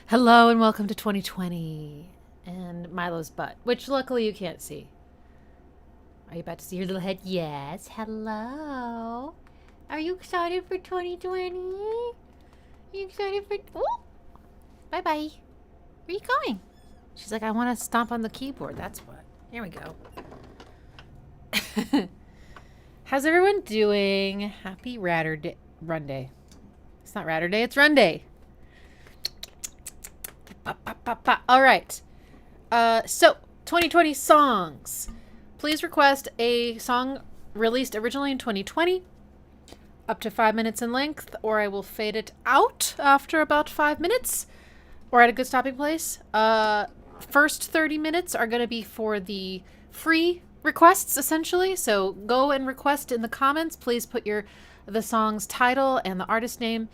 Hello and welcome to 2020 and Milo's butt, which luckily you can't see. Are you about to see your little head? Yes. Hello. Are you excited for 2020? Are you excited for... Oh! Bye-bye. Where are you going? She's like, I want to stomp on the keyboard. That's what. Here we go. How's everyone doing? Happy Run Day. It's not Ratter Day, it's Run Day. All right. So 2020 songs. Please request a song released originally in 2020, up to 5 minutes in length, or I will fade it out after about 5 minutes, or at a good stopping place. First 30 minutes are going to be for the free requests, essentially. So go and request in the comments. Please put the song's title and the artist name.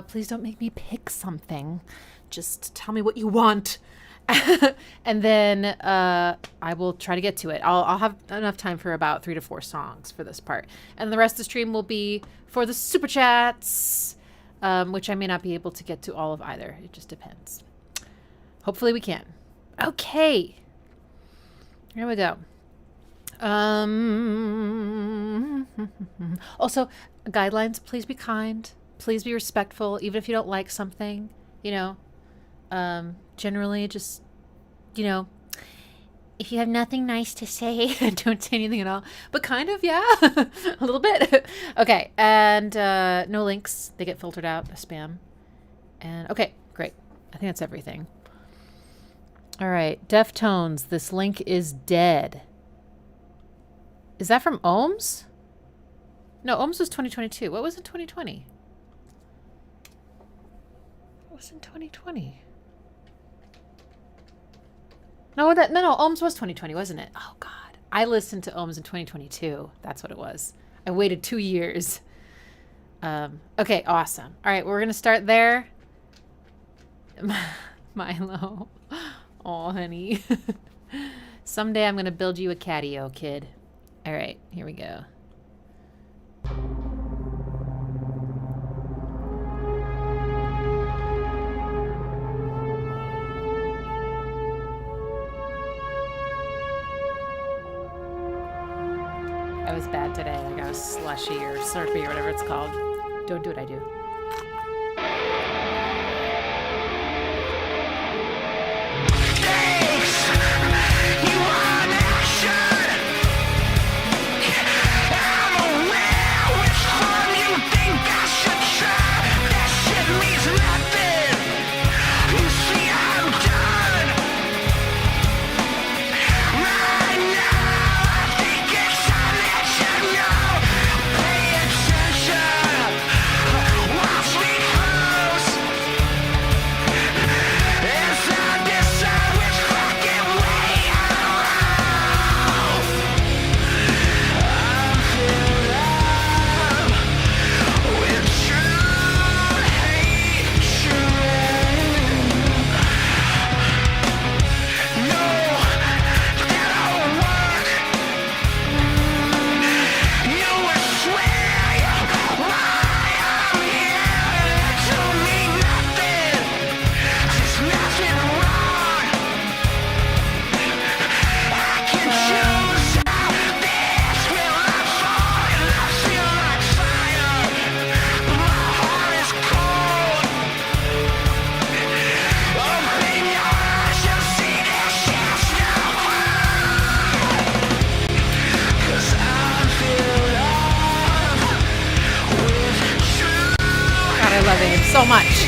Please don't make me pick something. Just tell me what you want. And then I will try to get to it. I'll have enough time for about 3 to 4 songs for this part. And the rest of the stream will be for the super chats, which I may not be able to get to all of either. It just depends. Hopefully we can. Okay. Here we go. Also, guidelines, please be kind. Please be respectful, even if you don't like something, you know. Generally just, you know, if you have nothing nice to say, don't say anything at all, but kind of, yeah, a little bit. Okay. And, no links. They get filtered out as spam. And okay, great. I think that's everything. All right. Deftones. This link is dead. Is that from Ohms? No, Ohms was 2022. What was in 2020? What was in 2020? No, Ohms was 2020, wasn't it? Oh, God. I listened to Ohms in 2022. That's what it was. I waited 2 years. Okay, awesome. All right, we're going to start there. Milo. Oh, honey. Someday I'm going to build you a catio, kid. All right, here we go. I was bad today. Like I was slushy or slurpy or whatever it's called. Don't do what I do. So much.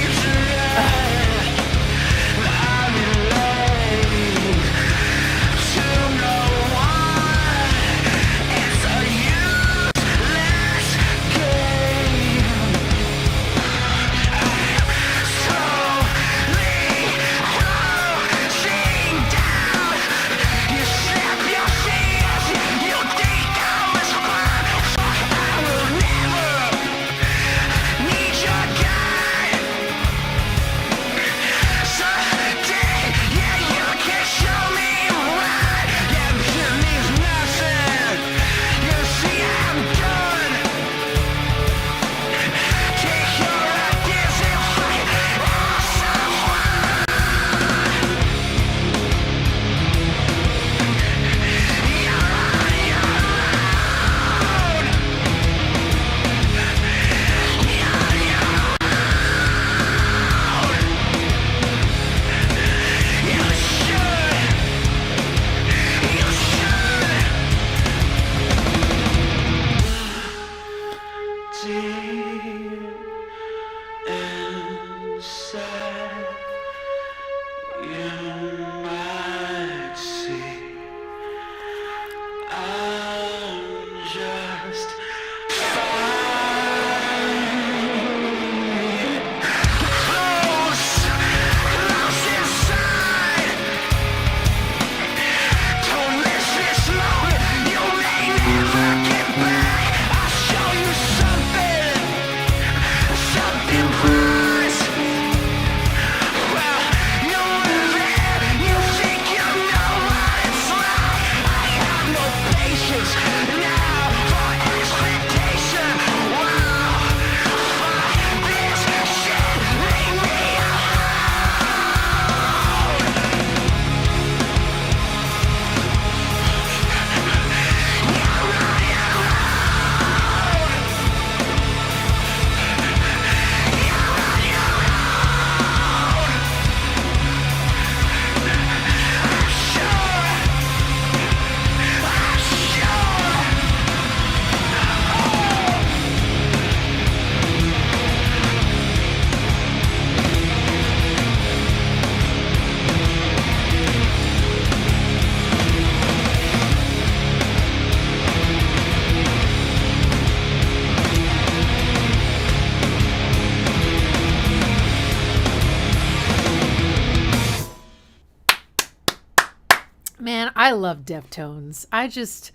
I love Deftones. I just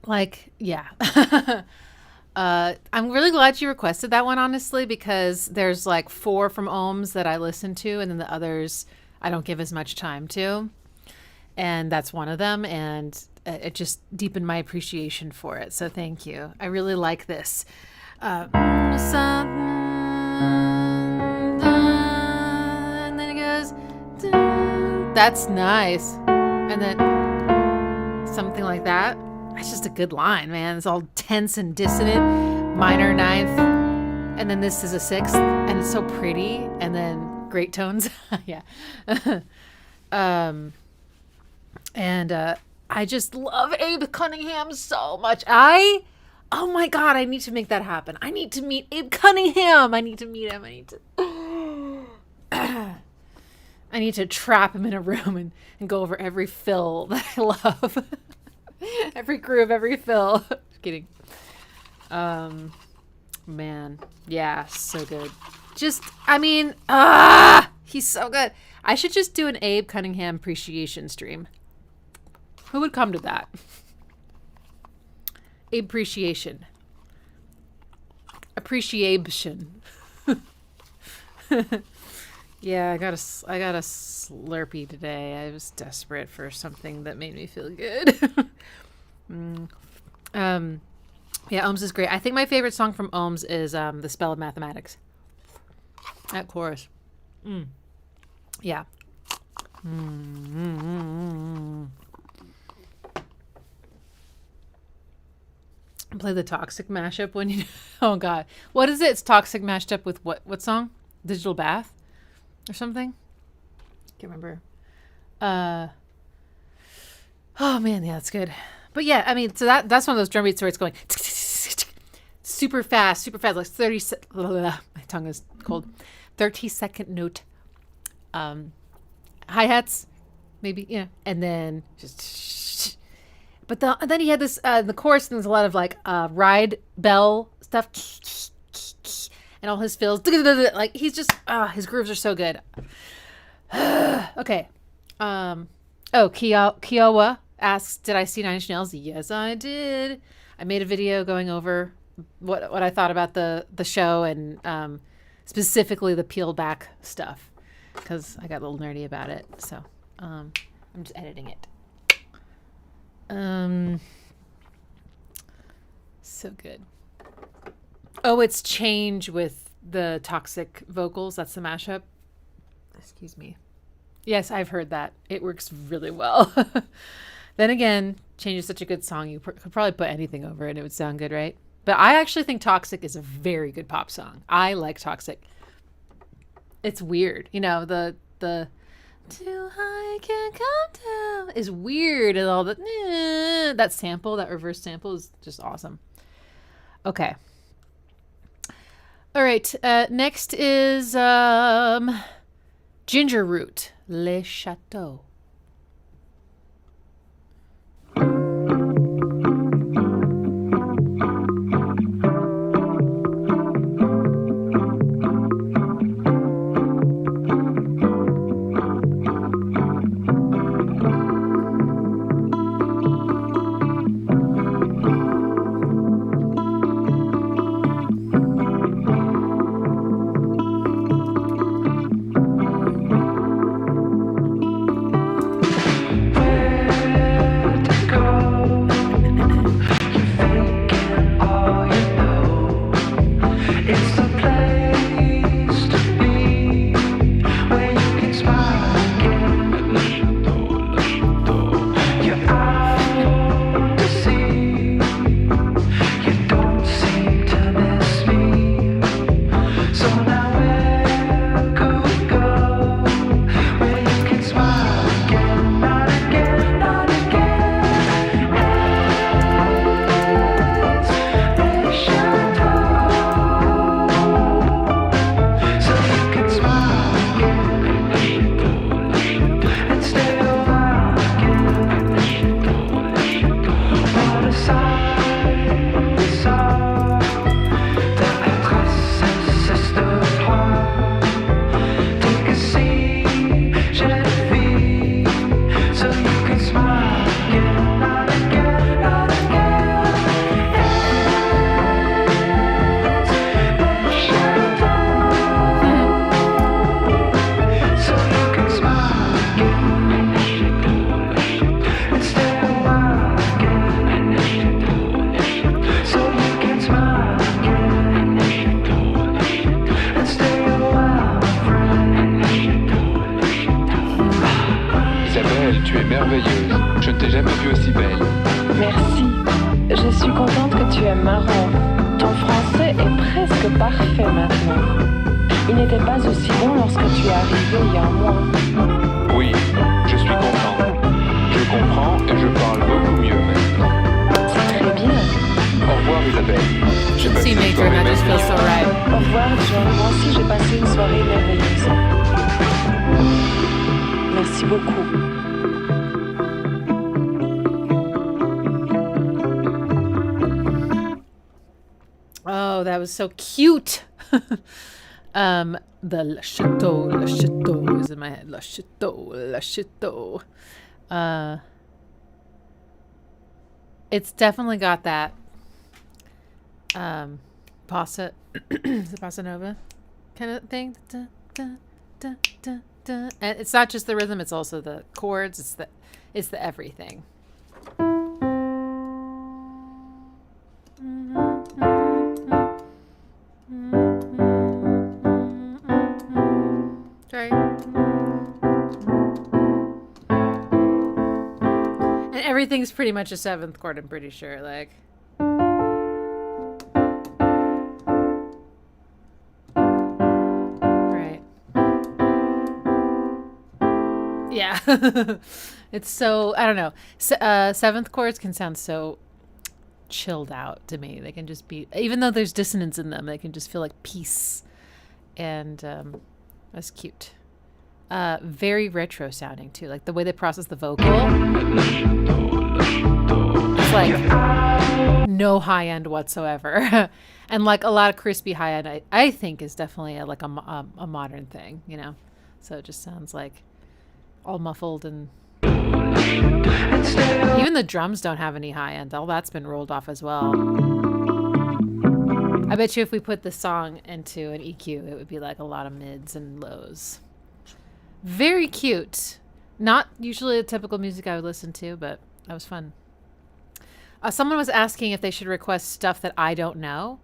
like, yeah. I'm really glad you requested that one, honestly, because there's like 4 from Ohms that I listen to, and then the others I don't give as much time to. And that's one of them. And it just deepened my appreciation for it. So thank you. I really like this. And then it goes, that's nice. And then something like that. It's just a good line, man. It's all tense and dissonant, minor ninth, and then this is a sixth, and it's so pretty, and then great tones. Yeah. I just love Abe Cunningham so much. Oh my God, I need to make that happen. I need to meet Abe Cunningham. I need to meet him. I need to trap him in a room and go over every fill that I love. Every groove, every fill. Just kidding. Man. Yeah, so good. He's so good. I should just do an Abe Cunningham appreciation stream. Who would come to that? Abe appreciation. Appreciation. Yeah, I got a Slurpee today. I was desperate for something that made me feel good. Yeah, Ohms is great. I think my favorite song from Ohms is The Spell of Mathematics. That chorus. Yeah. Play the Toxic mashup when you... Oh, God. What is it? It's Toxic mashed up with what song? Digital Bath? Or something? Can't remember. Oh, man. Yeah, that's good. But yeah, I mean, so that's one of those drum beats where it's going super fast, like 30 my tongue is cold. 30-second note. Hi-hats, maybe, yeah. And then just... But then he had this, the chorus, and there's a lot of like ride bell stuff. And all his fills. Like, he's just, his grooves are so good. Okay. Kiowa asks, did I see Nine Inch Nails? Yes, I did. I made a video going over what I thought about the show, and specifically the peeled back stuff, because I got a little nerdy about it. So I'm just editing it. So good. Oh, it's Change with the Toxic vocals. That's the mashup. Excuse me. Yes, I've heard that. It works really well. Then again, Change is such a good song. You could probably put anything over it and it would sound good, right? But I actually think Toxic is a very good pop song. I like Toxic. It's weird. You know, the too high can come down is weird, and all that sample, that reverse sample is just awesome. Okay. All right. Next is Ginger Root, Le Chateau. merveilleuse. Je ne t'ai jamais vue aussi belle. Merci. Je suis contente que tu es marrant. Ton français est presque parfait maintenant. Il n'était pas aussi bon lorsque tu es arrivé il y a un mois. Oui, je suis content. Je comprends et je parle beaucoup mieux maintenant. C'est très bien. Au revoir Isabelle. J'ai passé See une nature soirée and that just feels so merveilleuse. right. Au revoir, John. Moi aussi, j'ai passé une soirée merveilleuse. Merci beaucoup. Oh, that was so cute. The Le Chateau is in my head. Le Chateau. It's definitely got that bossa, is it bossa nova kind of thing. Da, da, da, da, da. And it's not just the rhythm; it's also the chords. It's the everything. Sorry. And everything's pretty much a seventh chord, I'm pretty sure. Like, right. Yeah. It's so, I don't know. Seventh chords can sound so chilled out to me. They can just be, even though there's dissonance in them, they can just feel like peace. And that's cute. Very retro sounding too, like the way they process the vocal. It's like no high end whatsoever, and like a lot of crispy high end. I think is definitely like a modern thing, you know. So it just sounds like all muffled, and even the drums don't have any high end. All that's been rolled off as well. I bet you if we put the song into an EQ, it would be like a lot of mids and lows. Very cute. Not usually the typical music I would listen to, but that was fun. Someone was asking if they should request stuff that I don't know.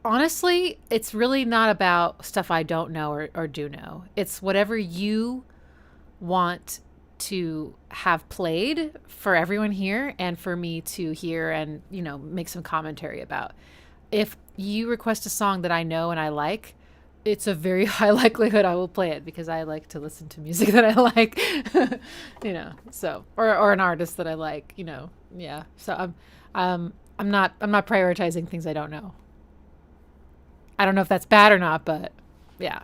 Honestly, it's really not about stuff I don't know or do know. It's whatever you want to have played for everyone here and for me to hear and, you know, make some commentary about. If you request a song that I know and I like, it's a very high likelihood I will play it because I like to listen to music that I like, you know, so, or an artist that I like, you know. Yeah. So I'm not prioritizing things I don't know. I don't know if that's bad or not, but yeah.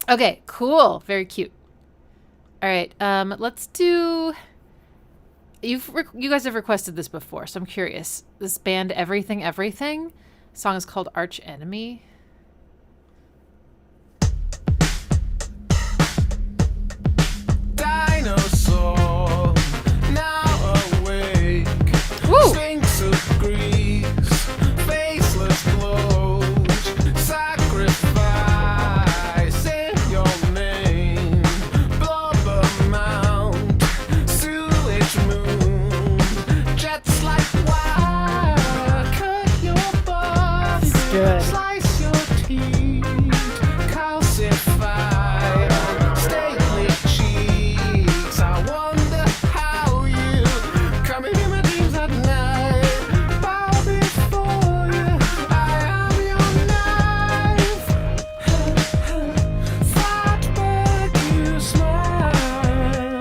Okay, cool. Very cute. All right. Let's do, you guys have requested this before, so I'm curious. This band Everything song is called Arch Enemy. Dinosaur, now awake. Woo! Sphinx of Greece, faceless glows. Sacrifice in your name. Blubber mount, sewage moon. Jets like wire, cut your Good. slice your teeth, calcify stately cheeks. I wonder how you come into my dreams at night. Bow before you, I am your knife. Fatberg, you smile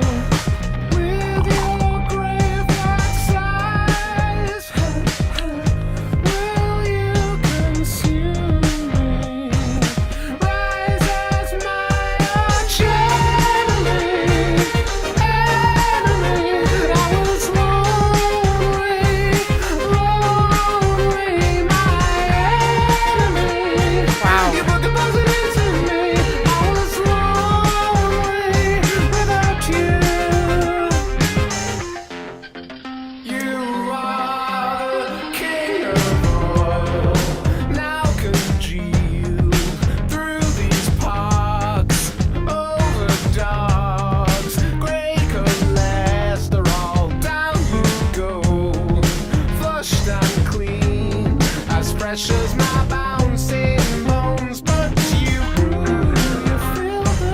with your graveyard sighs. Will you consume me? Rise as my arch enemy. I was lonely, my enemy. Wow. You put the positives in me. I was lonely without you. You are the king of all. Now congeal through these parks over dogs. Grey cholesterol, down you go. Flushed and clean, as fresh as my bouncing bones. But you fill the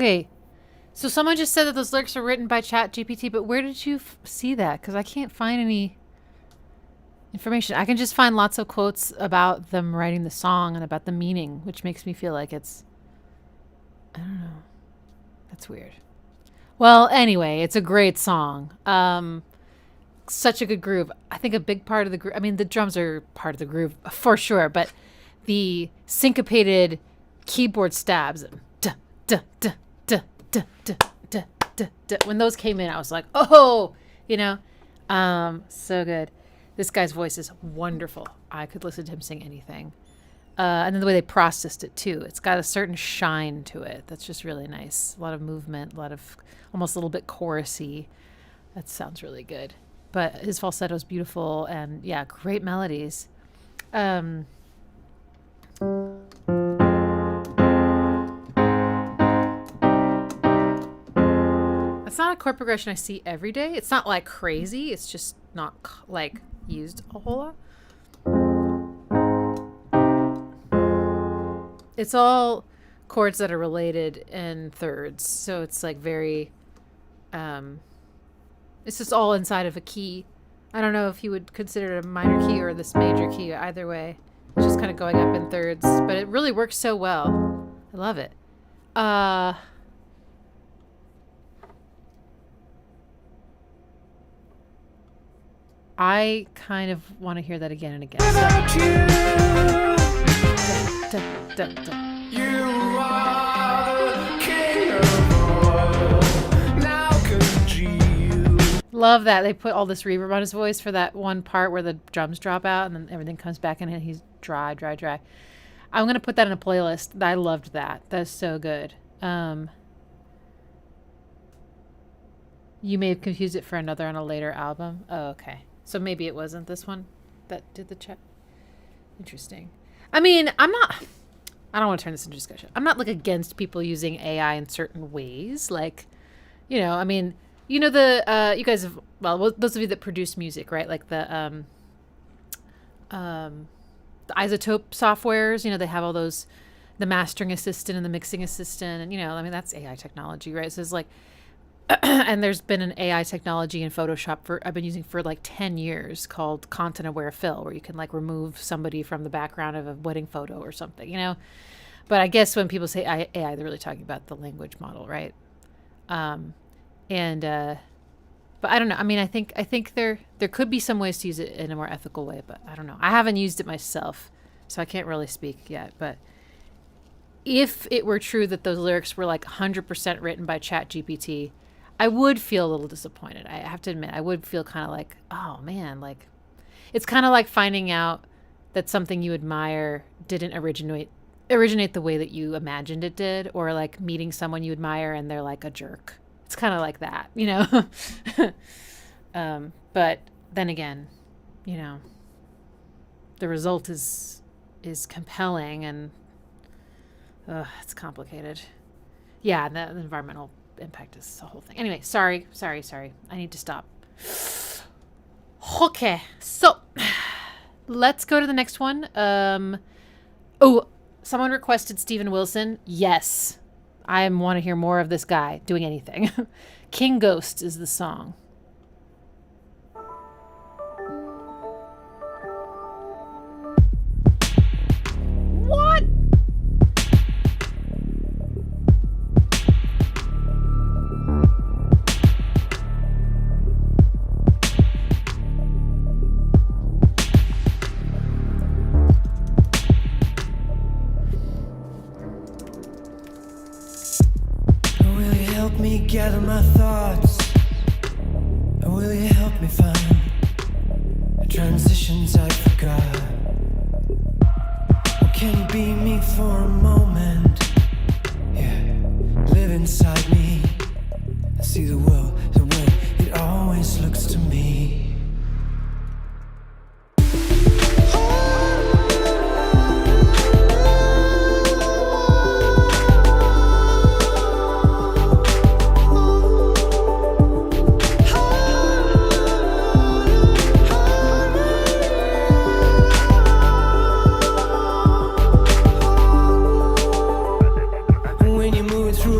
Okay. So someone just said that those lyrics are written by ChatGPT, but where did you see that? Because I can't find any information. I can just find lots of quotes about them writing the song and about the meaning, which makes me feel like it's, I don't know. That's weird. Well, anyway, it's a great song. Such a good groove. I think a big part of the groove, I mean, the drums are part of the groove for sure, but the syncopated keyboard stabs, duh, duh, duh, duh, duh, duh, duh, duh, duh. When those came in, I was like, oh, so good. This guy's voice is wonderful. I could listen to him sing anything. And then the way they processed it too. It's got a certain shine to it. That's just really nice. A lot of movement, a lot of almost a little bit chorusy. That sounds really good. But his falsetto is beautiful and yeah, great melodies. It's not a chord progression I see every day. It's not like crazy. It's just not like used a whole lot. It's all chords that are related in thirds. So it's like very, it's just all inside of a key. I don't know if you would consider it a minor key or this major key. Either way, it's just kind of going up in thirds, but it really works so well. I love it. I kind of want to hear that again and again. Without you, Dun, dun, dun. you are the king of all. Now congeal. Love that they put all this reverb on his voice for that one part where the drums drop out and then everything comes back in and he's dry. I'm going to put that in a playlist. I loved that. That's so good. You may have confused it for another on a later album. Oh, okay. So maybe it wasn't this one that did the check. Interesting. I mean, I don't want to turn this into discussion. I'm not like against people using AI in certain ways. Like, I mean, you guys have, well, those of you that produce music, right? Like the isotope softwares, they have all those, the mastering assistant and the mixing assistant. And, I mean, that's AI technology, right? So it's like, and there's been an AI technology in Photoshop I've been using for like 10 years called content aware fill, where you can like remove somebody from the background of a wedding photo or something, but I guess when people say AI, they're really talking about the language model. Right. But I don't know. I mean, I think there could be some ways to use it in a more ethical way, but I don't know. I haven't used it myself, so I can't really speak yet, but if it were true that those lyrics were like 100% written by ChatGPT, I would feel a little disappointed. I have to admit, I would feel kind of like, oh man, like it's kind of like finding out that something you admire didn't originate the way that you imagined it did, or like meeting someone you admire and they're like a jerk. It's kind of like that, but then again, the result is compelling and it's complicated. Yeah, the environmental impact is the whole thing. Anyway, sorry. I need to stop. Okay, so let's go to the next one. Someone requested Steven Wilson. Yes, I want to hear more of this guy doing anything. King Ghost is the song. What? Will you help me gather my thoughts? Or will you help me find the transitions I forgot? Or can you be me for a moment? Yeah, live inside me and see the world the way it always looks to me.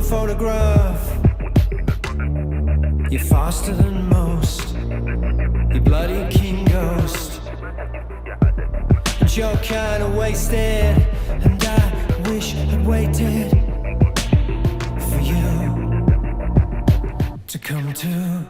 Photograph ghost. And you're kinda wasted, and I wish I'd waited for you to come to.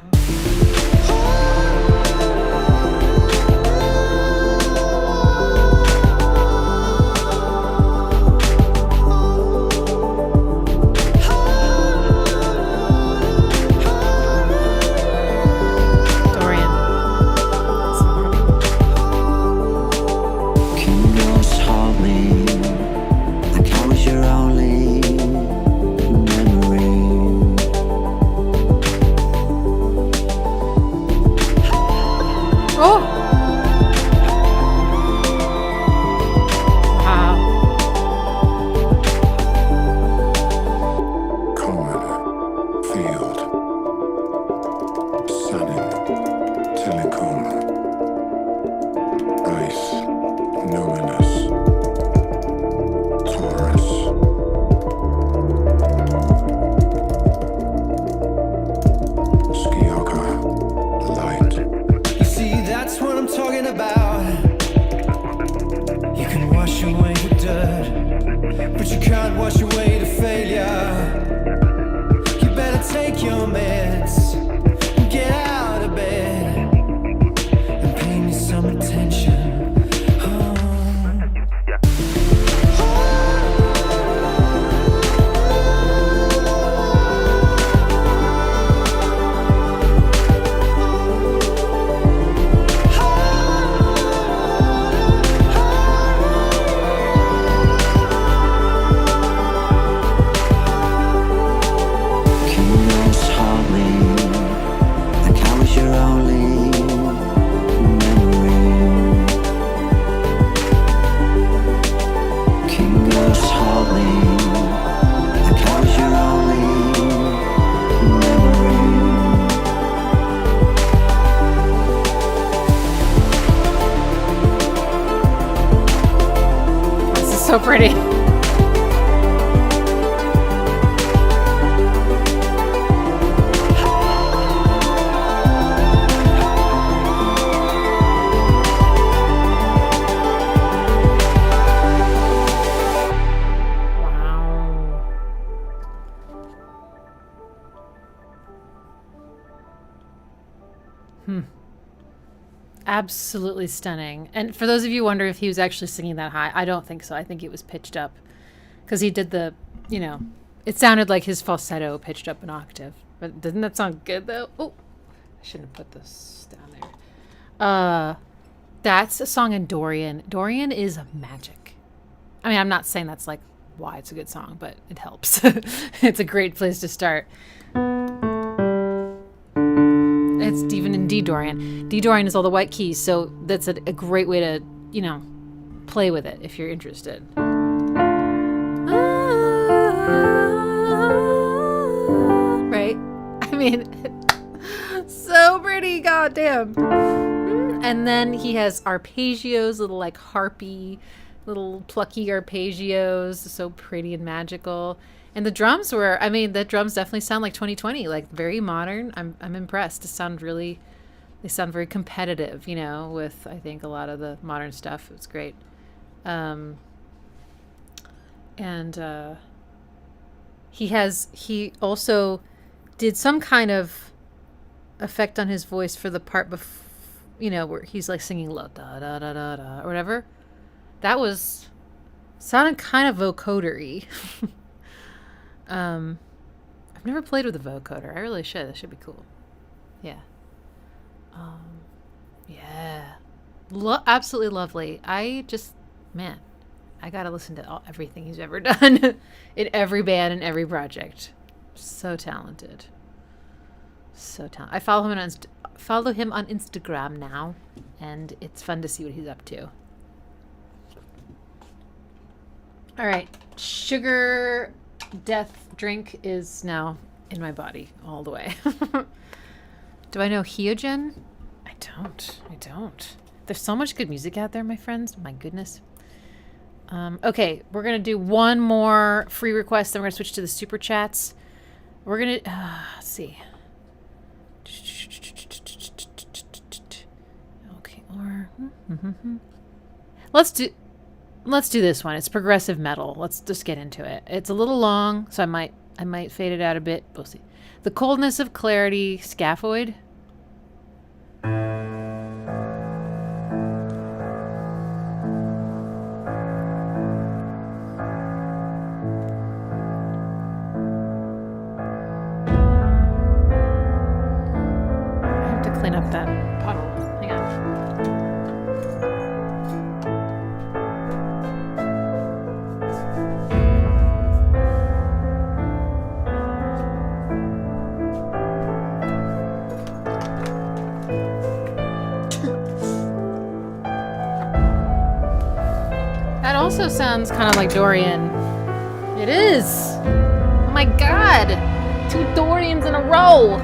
So pretty. Absolutely stunning. And for those of you who wonder if he was actually singing that high, I don't think so. I think it was pitched up because he did the, you know, it sounded like his falsetto pitched up an octave. But doesn't that sound good though? Oh, I shouldn't have put this down there. That's a song in Dorian. Dorian is magic. I mean, I'm not saying that's like why it's a good song, but it helps. It's a great place to start. It's even in D Dorian. D Dorian is all the white keys, so that's a great way to, you know, play with it if you're interested. Right? I mean, so pretty, goddamn. And then he has arpeggios, little like harpy, little plucky arpeggios, so pretty and magical. And the drums were, I mean, the drums definitely sound like 2020, like very modern. I'm impressed. They sound very competitive, you know, with, I think, a lot of the modern stuff. It's great. He also did some kind of effect on his voice for the part you know, where he's like singing la da da da da da or whatever. That was sounded kind of vocoder-y. I've never played with a vocoder. I really should. That should be cool. Yeah. Yeah. Absolutely lovely. I gotta listen to everything he's ever done in every band and every project. So talented. So talented. I follow him on Instagram now, and it's fun to see what he's up to. All right. Sugar death drink is now in my body all the way. Do I know Heogen? I don't. There's so much good music out there, my friends. My goodness. Okay, we're going to do one more free request, then we're going to switch to the super chats. We're going to, let's see. Okay, all here. Let's do this one. It's progressive metal. Let's just get into it. It's a little long, so I might fade it out a bit. We'll see. The Coldness of Clarity, Scaphoid. I have to clean up that puddle. Hang on. That also sounds kind of like Dorian. It is. Oh my god. 2 Dorians in a row.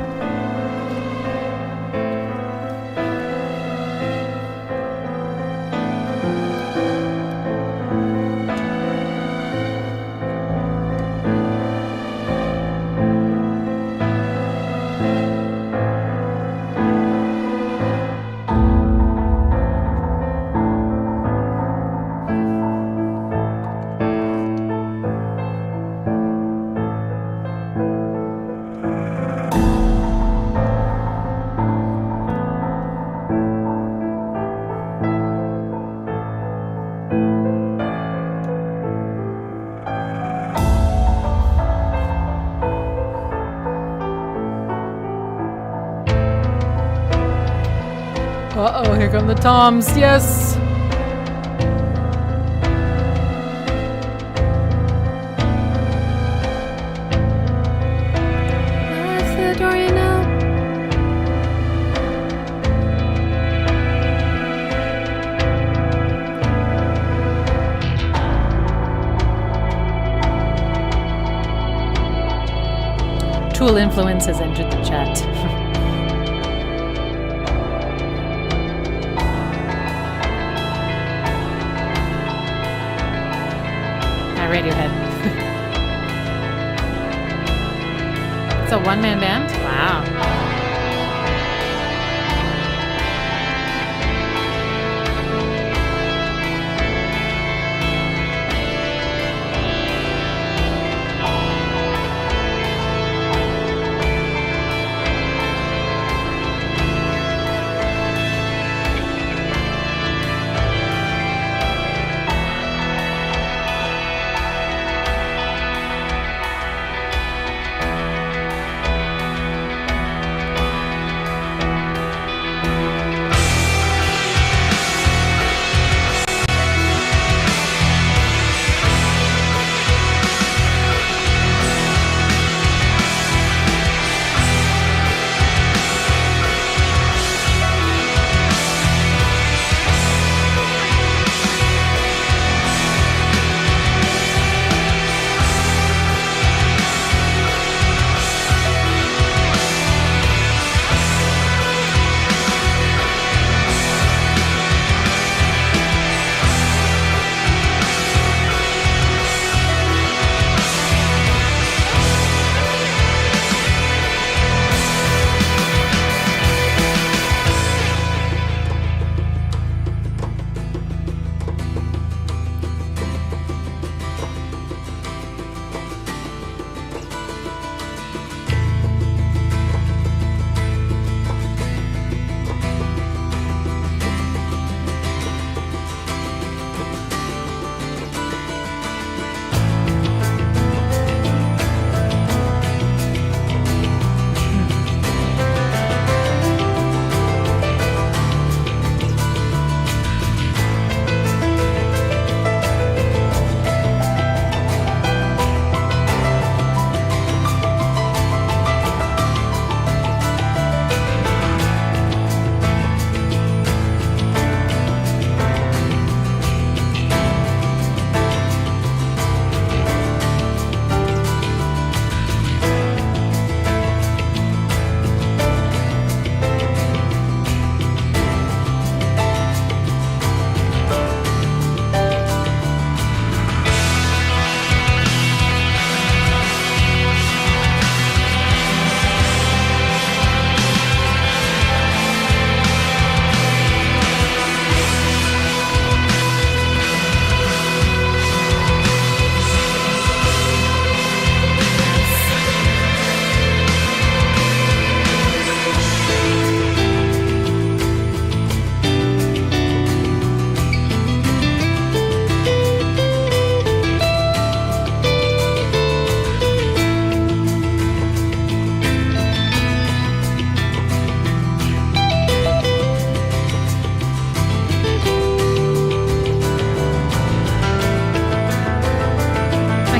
Uh-oh, here come the toms. Yes. That's the Dorian now. Tool influence has entered the chat. Radiohead. It's a one-man band? Wow.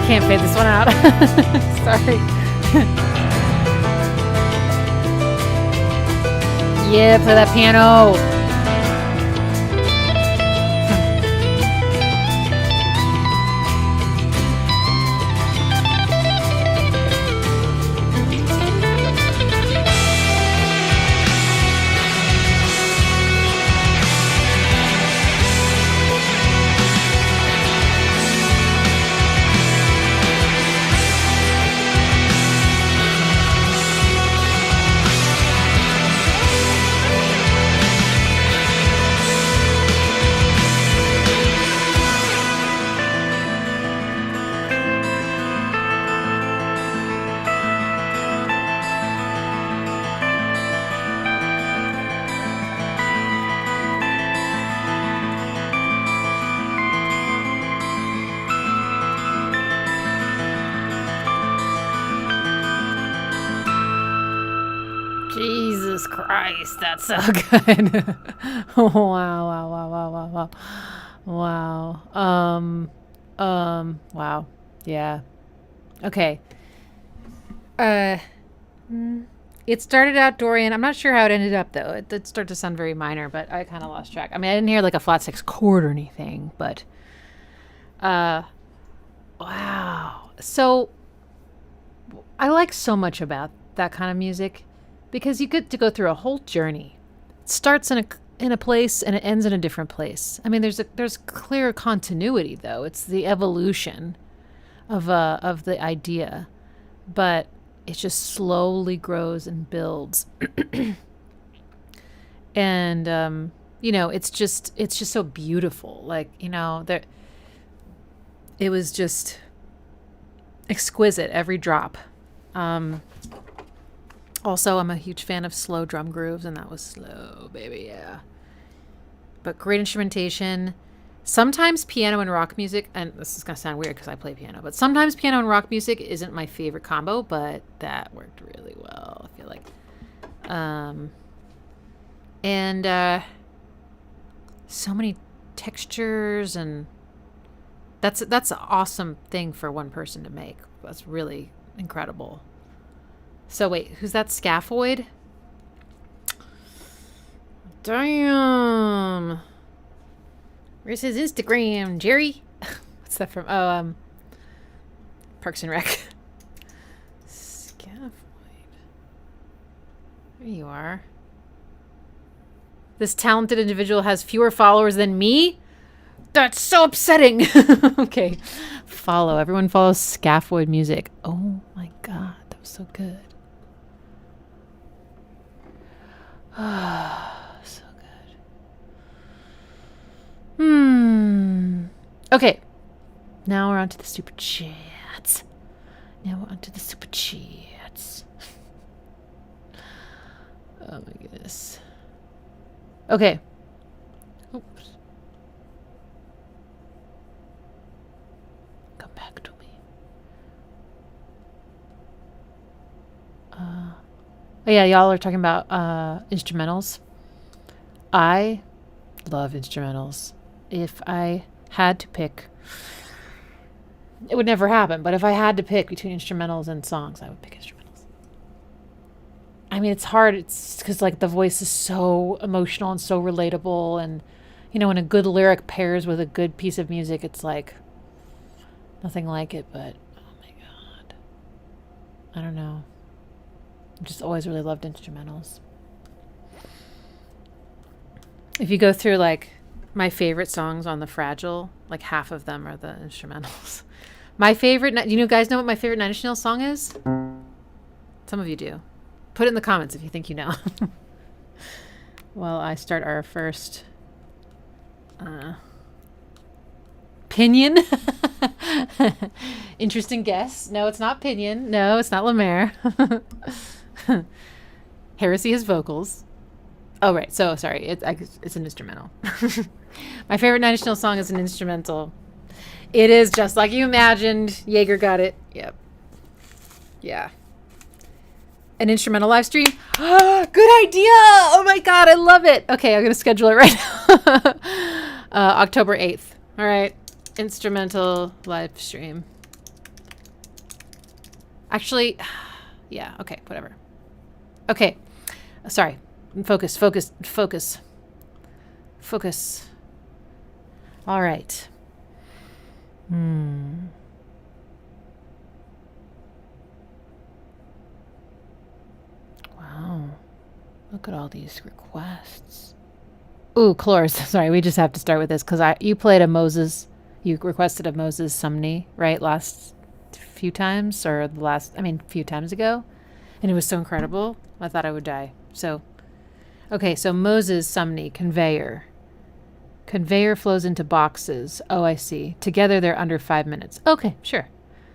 can't fade this one out. Sorry. Yeah, play that piano. Jesus Christ, that's so good. Wow. Wow. Yeah. Okay. It started out Dorian. I'm not sure how it ended up though. It did start to sound very minor, but I kind of lost track. I mean, I didn't hear like a flat six chord or anything, but wow. So I like so much about that kind of music because you get to go through a whole journey. It starts in a place and it ends in a different place. I mean, there's clear continuity though. It's the evolution of the idea, but it just slowly grows and builds. And it's just so beautiful. Like, it was just exquisite, every drop. Also, I'm a huge fan of slow drum grooves, and that was slow, baby, yeah. But great instrumentation. Sometimes piano and rock music, and this is going to sound weird because I play piano, but sometimes piano and rock music isn't my favorite combo, but that worked really well, I feel like. And so many textures, and that's an awesome thing for one person to make. That's really incredible. So wait, who's that? Scaphoid? Damn. Where's his Instagram, Jerry? What's that from? Oh, Parks and Rec. Scaphoid. There you are. This talented individual has fewer followers than me? That's so upsetting. Okay. Follow. Everyone follows Scaphoid music. Oh my god, that was so good. So good. Okay. Now we're on to the super chats. Oh my goodness. Okay. Oops. Come back to me. Oh yeah, y'all are talking about instrumentals. I love instrumentals. If I had to pick, it would never happen, but if I had to pick between instrumentals and songs, I would pick instrumentals. I mean, it's hard. It's because like the voice is so emotional and so relatable, and when a good lyric pairs with a good piece of music, it's like nothing like it. But oh my god, I don't know. I just always really loved instrumentals. If you go through like my favorite songs on the Fragile, like half of them are the instrumentals. My favorite, you guys know what my favorite Nine Inch Nails song is? Some of you do. Put it in the comments if you think you know. Well, I start our first Pinion. Interesting guess. No, it's not Pinion. No, it's not Lemaire. Heresy has vocals. Oh, right. So, sorry. It's an instrumental. My favorite Nine Inch Nails song is an instrumental. It is just like you imagined. Jaeger got it. Yep. Yeah. An instrumental live stream. Good idea. Oh, my God. I love it. Okay, I'm going to schedule it right now. October 8th. All right. Instrumental live stream. Actually, yeah, okay, whatever. Okay, sorry. Focus. All right. Wow. Look at all these requests. Ooh, Clores. Sorry, we just have to start with this because you played a Moses. You requested a Moses Sumney, right? Last few times or a few times ago. And it was so incredible. I thought I would die. So, okay, so Moses Sumney, Conveyor. Conveyor flows into boxes. Oh, I see. Together they're under 5 minutes. Okay, sure.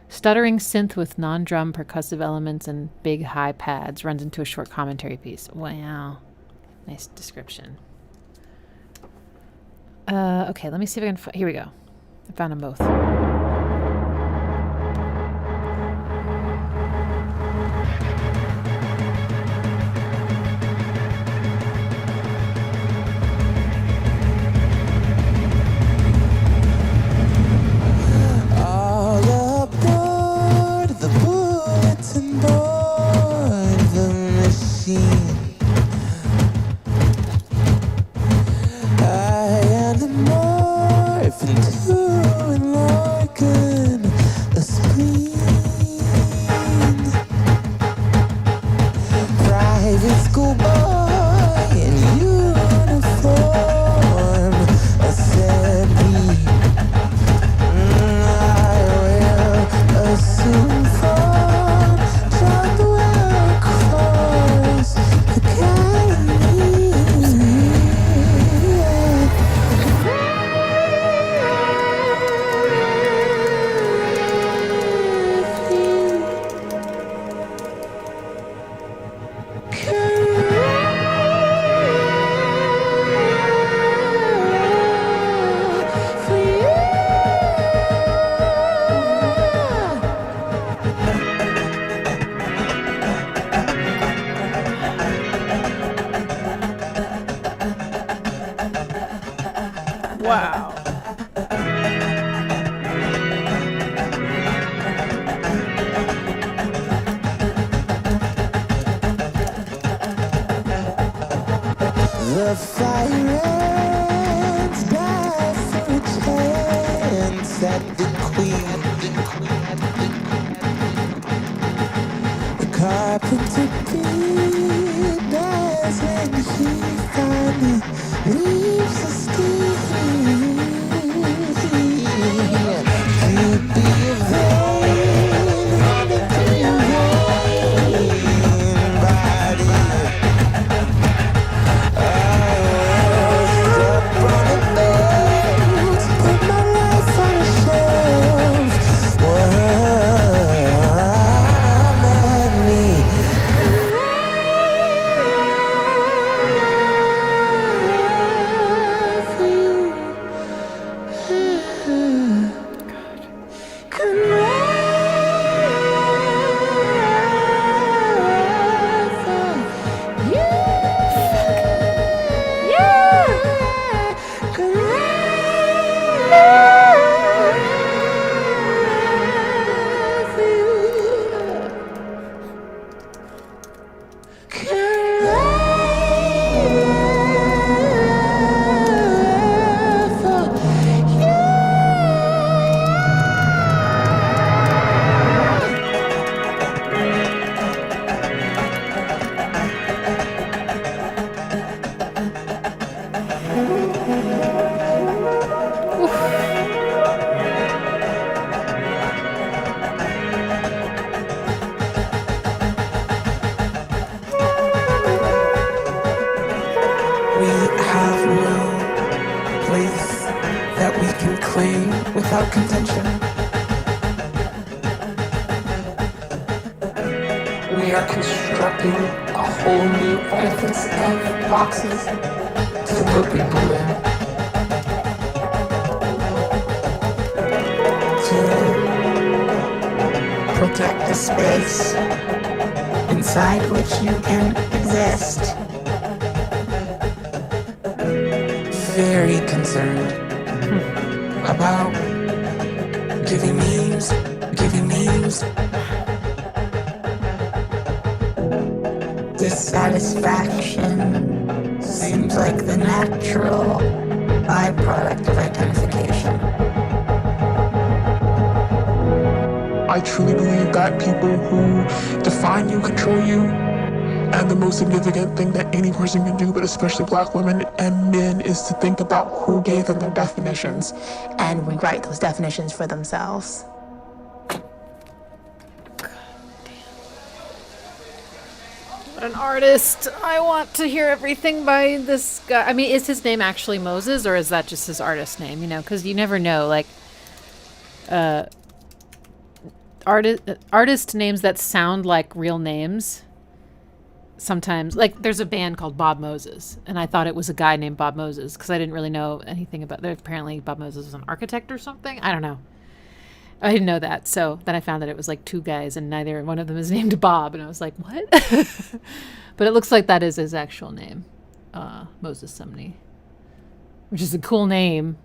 Stuttering synth with non-drum percussive elements and big high pads runs into a short commentary piece. Wow. Nice description. Okay, let me see if I can here we go. I found them both. All aboard the bulletin board, the machine. I anamorph into an organ, a spleen. Private school boy in uniform, a centipede. I will assume form, jump across the Galilee. Wow. The fire ends by for a chance at the queen. The carpenter beat as when he finally leaves the steam. To be a vein on the green body. Without contention. We are constructing a whole new edifice of boxes to put people in. To protect the space inside which you can exist. Very concerned about giving memes, dissatisfaction seems like the natural byproduct of identification. I truly believe that people who define you control you. And the most significant thing that any person can do, but especially Black women and men, is to think about who gave them their definitions. And rewrite those definitions for themselves. What an artist. I want to hear everything by this guy. I mean, is his name actually Moses, or is that just his artist name? You know, because you never know. Like, artist names that sound like real names. Sometimes, like, there's a band called Bob Moses, and I thought it was a guy named Bob Moses because I didn't really know anything about. Apparently, Bob Moses was an architect or something. I don't know. I didn't know that. So then I found that it was like two guys, and neither one of them is named Bob, and I was like, what? But it looks like that is his actual name, Moses Sumney, which is a cool name.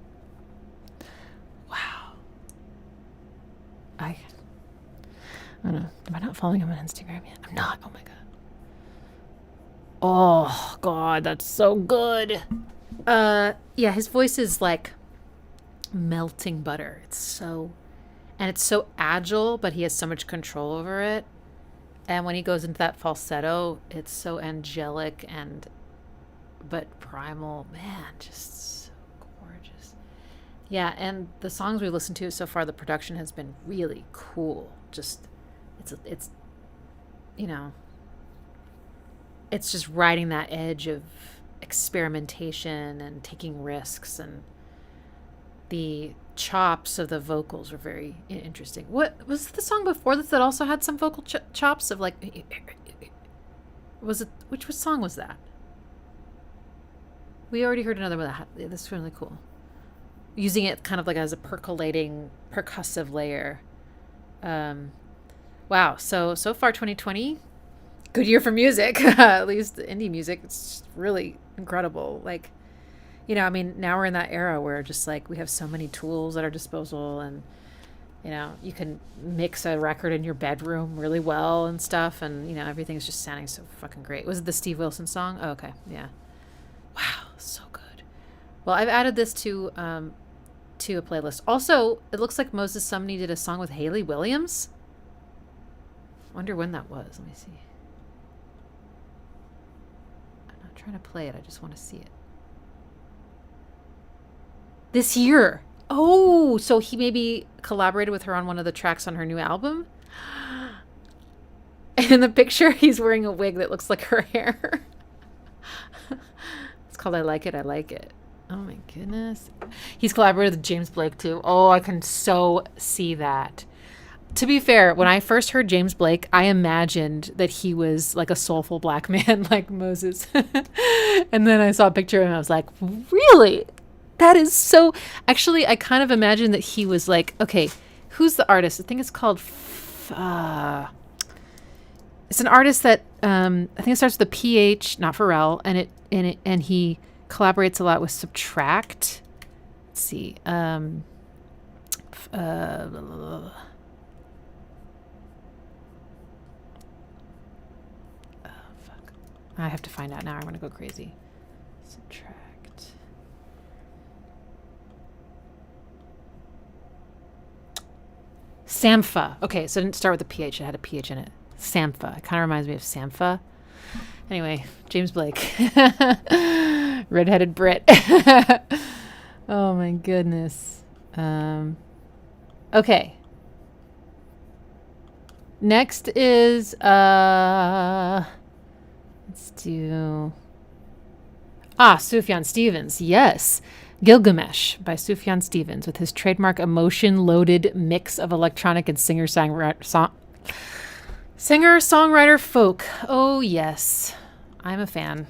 Wow. I don't know. Am I not following him on Instagram yet? I'm not. Oh my god. Oh god, that's so good. Yeah, his voice is like melting butter. It's so agile, but he has so much control over it. And when he goes into that falsetto, it's so angelic but primal. Man, just so gorgeous. Yeah, and the songs we've listened to so far, the production has been really cool. Just it's you know, it's just riding that edge of experimentation and taking risks, and the chops of the vocals were very interesting. What was the song before this that also had some vocal chops of like, was it, which song was that? We already heard another one that had, this is really cool. Using it kind of like as a percolating percussive layer. Wow. So far 2020, good year for music, at least indie music. It's really incredible. Like, you know, I mean, now we're in that era where just like we have so many tools at our disposal, and, you know, you can mix a record in your bedroom really well and stuff, and, you know, everything's just sounding so fucking great. Was it the Steve Wilson song? Oh, okay. Yeah. Wow. So good. Well, I've added this to a playlist. Also, it looks like Moses Sumney did a song with Hayley Williams. Wonder when that was. Let me see. I'm not trying to play it. I just want to see it. This year. Oh, so he maybe collaborated with her on one of the tracks on her new album. And in the picture, he's wearing a wig that looks like her hair. It's called I Like It, I Like It. Oh my goodness. He's collaborated with James Blake too. Oh, I can so see that. To be fair, when I first heard James Blake, I imagined that he was like a soulful black man like Moses. And then I saw a picture of him and I was like, really? That is so... Actually, I kind of imagined that he was like, okay, who's the artist? I think it's called... it's an artist that I think it starts with a PH, not Pharrell, and he collaborates a lot with Subtract. Let's see. I have to find out now. I'm going to go crazy. Subtract. Sampha. Okay, so it didn't start with a PH. It had a PH in it. Sampha. It kind of reminds me of Sampha. Anyway, James Blake. Redheaded Brit. Oh my goodness. Okay. Next is let's do Sufjan Stevens. Yes. Gilgamesh by Sufjan Stevens with his trademark emotion-loaded mix of electronic and singer-songwriter folk. Oh, yes. I'm a fan.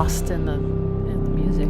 lost in the music.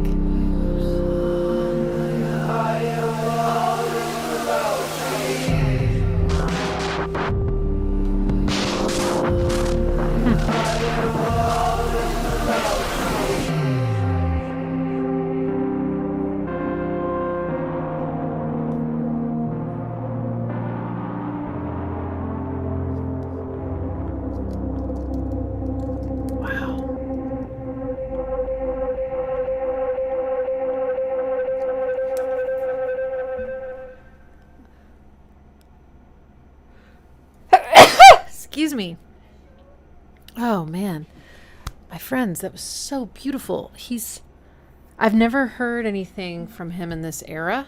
Excuse me. Oh man, my friends, that was so beautiful. I've never heard anything from him in this era,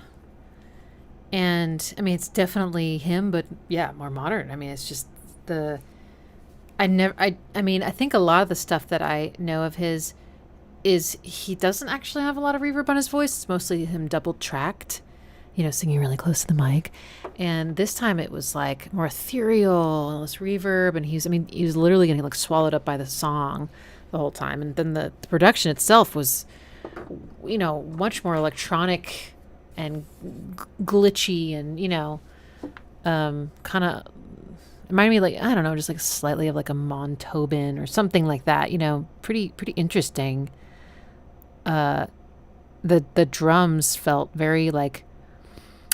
and I mean it's definitely him, but yeah, more modern. I mean it's just I mean I think a lot of the stuff that I know of his is he doesn't actually have a lot of reverb on his voice. It's mostly him double tracked, singing really close to the mic. And this time it was like more ethereal and less reverb. And he was literally getting like swallowed up by the song the whole time. And then the production itself was, much more electronic and glitchy and, kind of reminded me like, I don't know, just like slightly of like a Tobin or something like that, pretty interesting. The drums felt very like,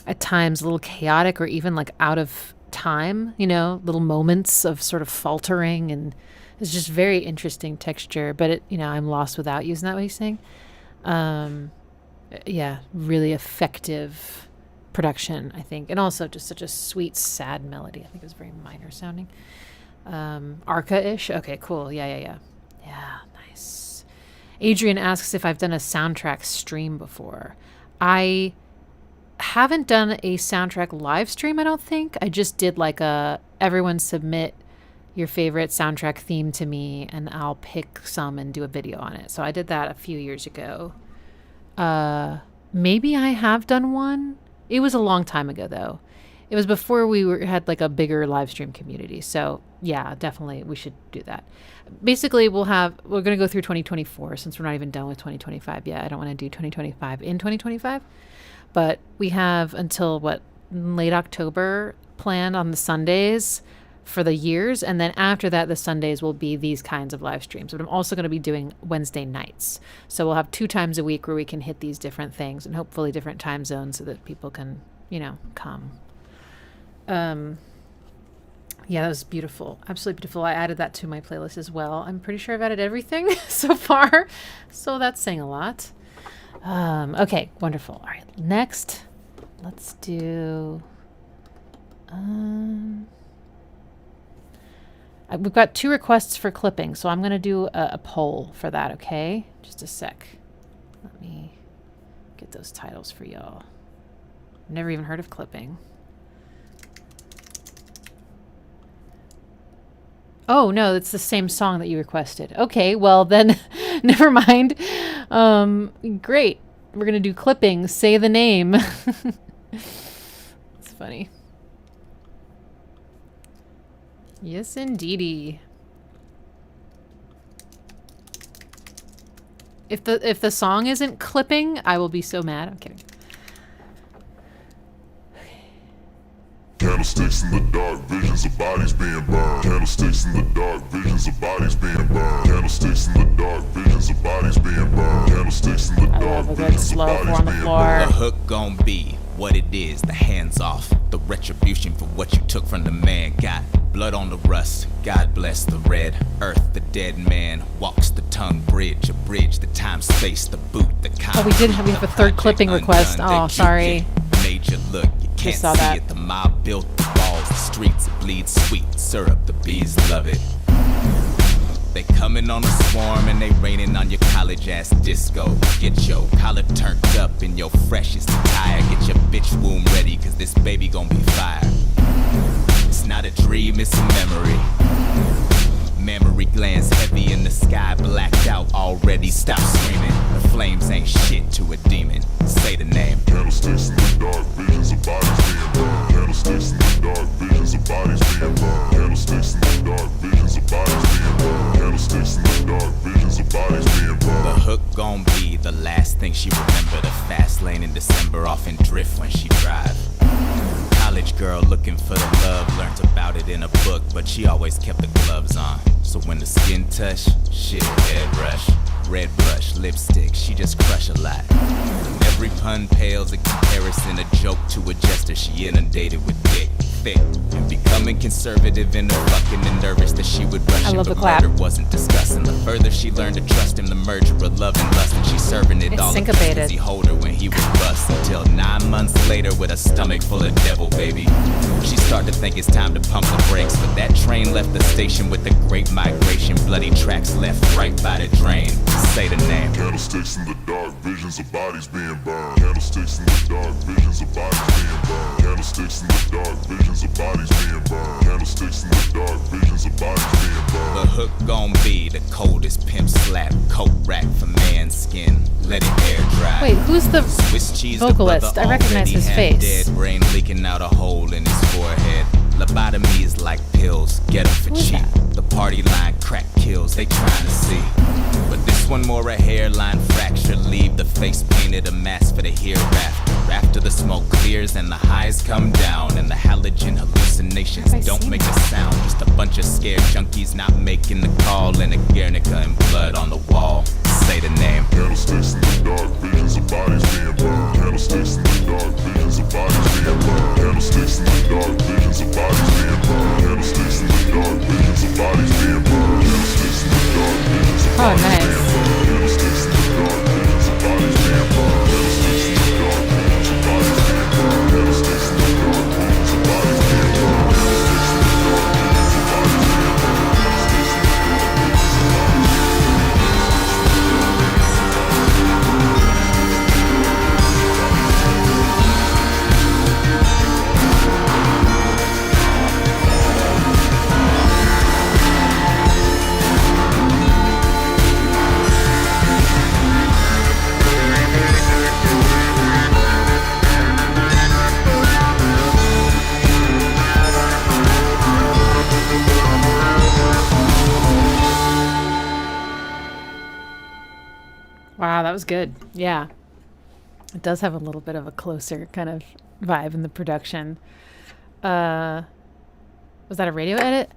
at times a little chaotic or even like out of time, little moments of sort of faltering, and it's just very interesting texture, but I'm lost without you. Isn't that what he's saying? Yeah, really effective production, I think. And also just such a sweet, sad melody. I think it was very minor sounding. Arca-ish. Okay, cool. Yeah, nice. Adrian asks if I've done a soundtrack stream before. I haven't done a soundtrack live stream, I don't think. I just did like everyone submit your favorite soundtrack theme to me and I'll pick some and do a video on it. So I did that a few years ago. Maybe I have done one. It was a long time ago though. It was before we had like a bigger live stream community. So yeah, definitely we should do that. Basically we're going to go through 2024 since we're not even done with 2025 yet. I don't want to do 2025 in 2025. But we have until late October planned on the Sundays for the years. And then after that, the Sundays will be these kinds of live streams. But I'm also going to be doing Wednesday nights. So we'll have 2 times a week where we can hit these different things and hopefully different time zones so that people can, come. Yeah, that was beautiful. Absolutely beautiful. I added that to my playlist as well. I'm pretty sure I've added everything so far. So that's saying a lot. Okay, wonderful. All right, next, let's do, we've got 2 requests for clipping, so I'm going to do a poll for that, okay? Just a sec. Let me get those titles for y'all. Never even heard of clipping. Oh, no, it's the same song that you requested. Okay, well then, never mind. Great. We're going to do clipping. Say the name. It's funny. Yes, indeedy. If the song isn't clipping, I will be so mad. I'm kidding. Candlesticks in the dark, visions of bodies being burned. Candlesticks in the dark, visions of bodies being burned. Candlesticks in the dark, visions of bodies being burned. Candlesticks in the dark, visions of bodies being burned. The hook gon' be what it is, the hands off. The retribution for what you took from the man. Got blood on the rust, God bless the red earth. The dead man walks the tongue bridge, a bridge, the time space, the boot, the we have a 3rd clipping request. Oh, sorry. Major look, you can't saw see that. it. The mob built the walls, the streets bleed sweet syrup, the bees love it. They coming on a swarm and they raining on your college ass disco. Get your collar turned up in your freshest attire. Get your bitch womb ready, cause this baby gon' be fire. It's not a dream, it's a memory. Memory glands heavy in the sky, blacked out already. Stop screaming, the flames ain't shit to a demon. Say the name. Candlesticks in the dark, visions of bodies being burned. Candlesticks in the dark, visions of bodies being burned. Candlesticks in the dark, visions of bodies being burned. Candlesticks in the dark, visions of bodies being burned. The last thing she remember. The fast lane in December, often drift when she drive. College girl looking for the love, learned about it in a book, but she always kept the gloves on. So when the skin touch, shit, head rush. Red brush, lipstick, she just crush a lot. Every pun pales in comparison, a joke to a jester. She inundated with dick, thick, and becoming conservative in her fucking and nervous that she would rush I him. love the But clap. murder wasn't discussing. The further she learned to trust him, the merger of love and lust, and she's serving it It's all. syncopated. He hold her when he was bust until 9 months later with a stomach full of devil baby. She started to think it's time to pump the brakes, but that train left the station with the great migration. Bloody tracks left right by the drain. Say the name. Candlesticks in the dark, visions of bodies being burned. Candlesticks in the dark, visions of bodies being burned. Candlesticks in the dark, visions of bodies being burned. Candlesticks in the dark, visions of bodies being burned. The hook gon' be the coldest pimp slap. Coat rack for man's skin. Let it air dry. Wait, who's the Swiss cheese, the vocalist? brother I recognize already his had face. Dead brain leaking out a hole in his forehead. Lobotomies like pills, get 'em for Who is cheap. that? The party line crack kills, they trying to see. But this one more a hairline fracture, leave the face painted a mask for the hereafter. After the smoke clears and the highs come down, and the halogen hallucinations Have I don't seen make that? a sound. Just a bunch of scared junkies not making the call, and a Guernica and blood on the wall. Say the name. Candlesticks in the dark, visions of bodies being burned. Candlesticks in the dark, visions of bodies being burned. Candlesticks in the dark, visions of bodies being burned. Candlesticks in the dark, visions of bodies being burned. Candlesticks in the dark, visions of Oh, bodies nice. being burned. Candlesticks in the dark, visions of bodies being burned. Candlesticks in the dark, visions of bodies being burned. Candlesticks in the dark, visions of bodies being burned. Candlesticks in the dark, visions of bodies being burned. Candlesticks in the dark, visions of bodies being burned. Wow, that was good. Yeah. It does have a little bit of a closer kind of vibe in the production. Was that a radio edit?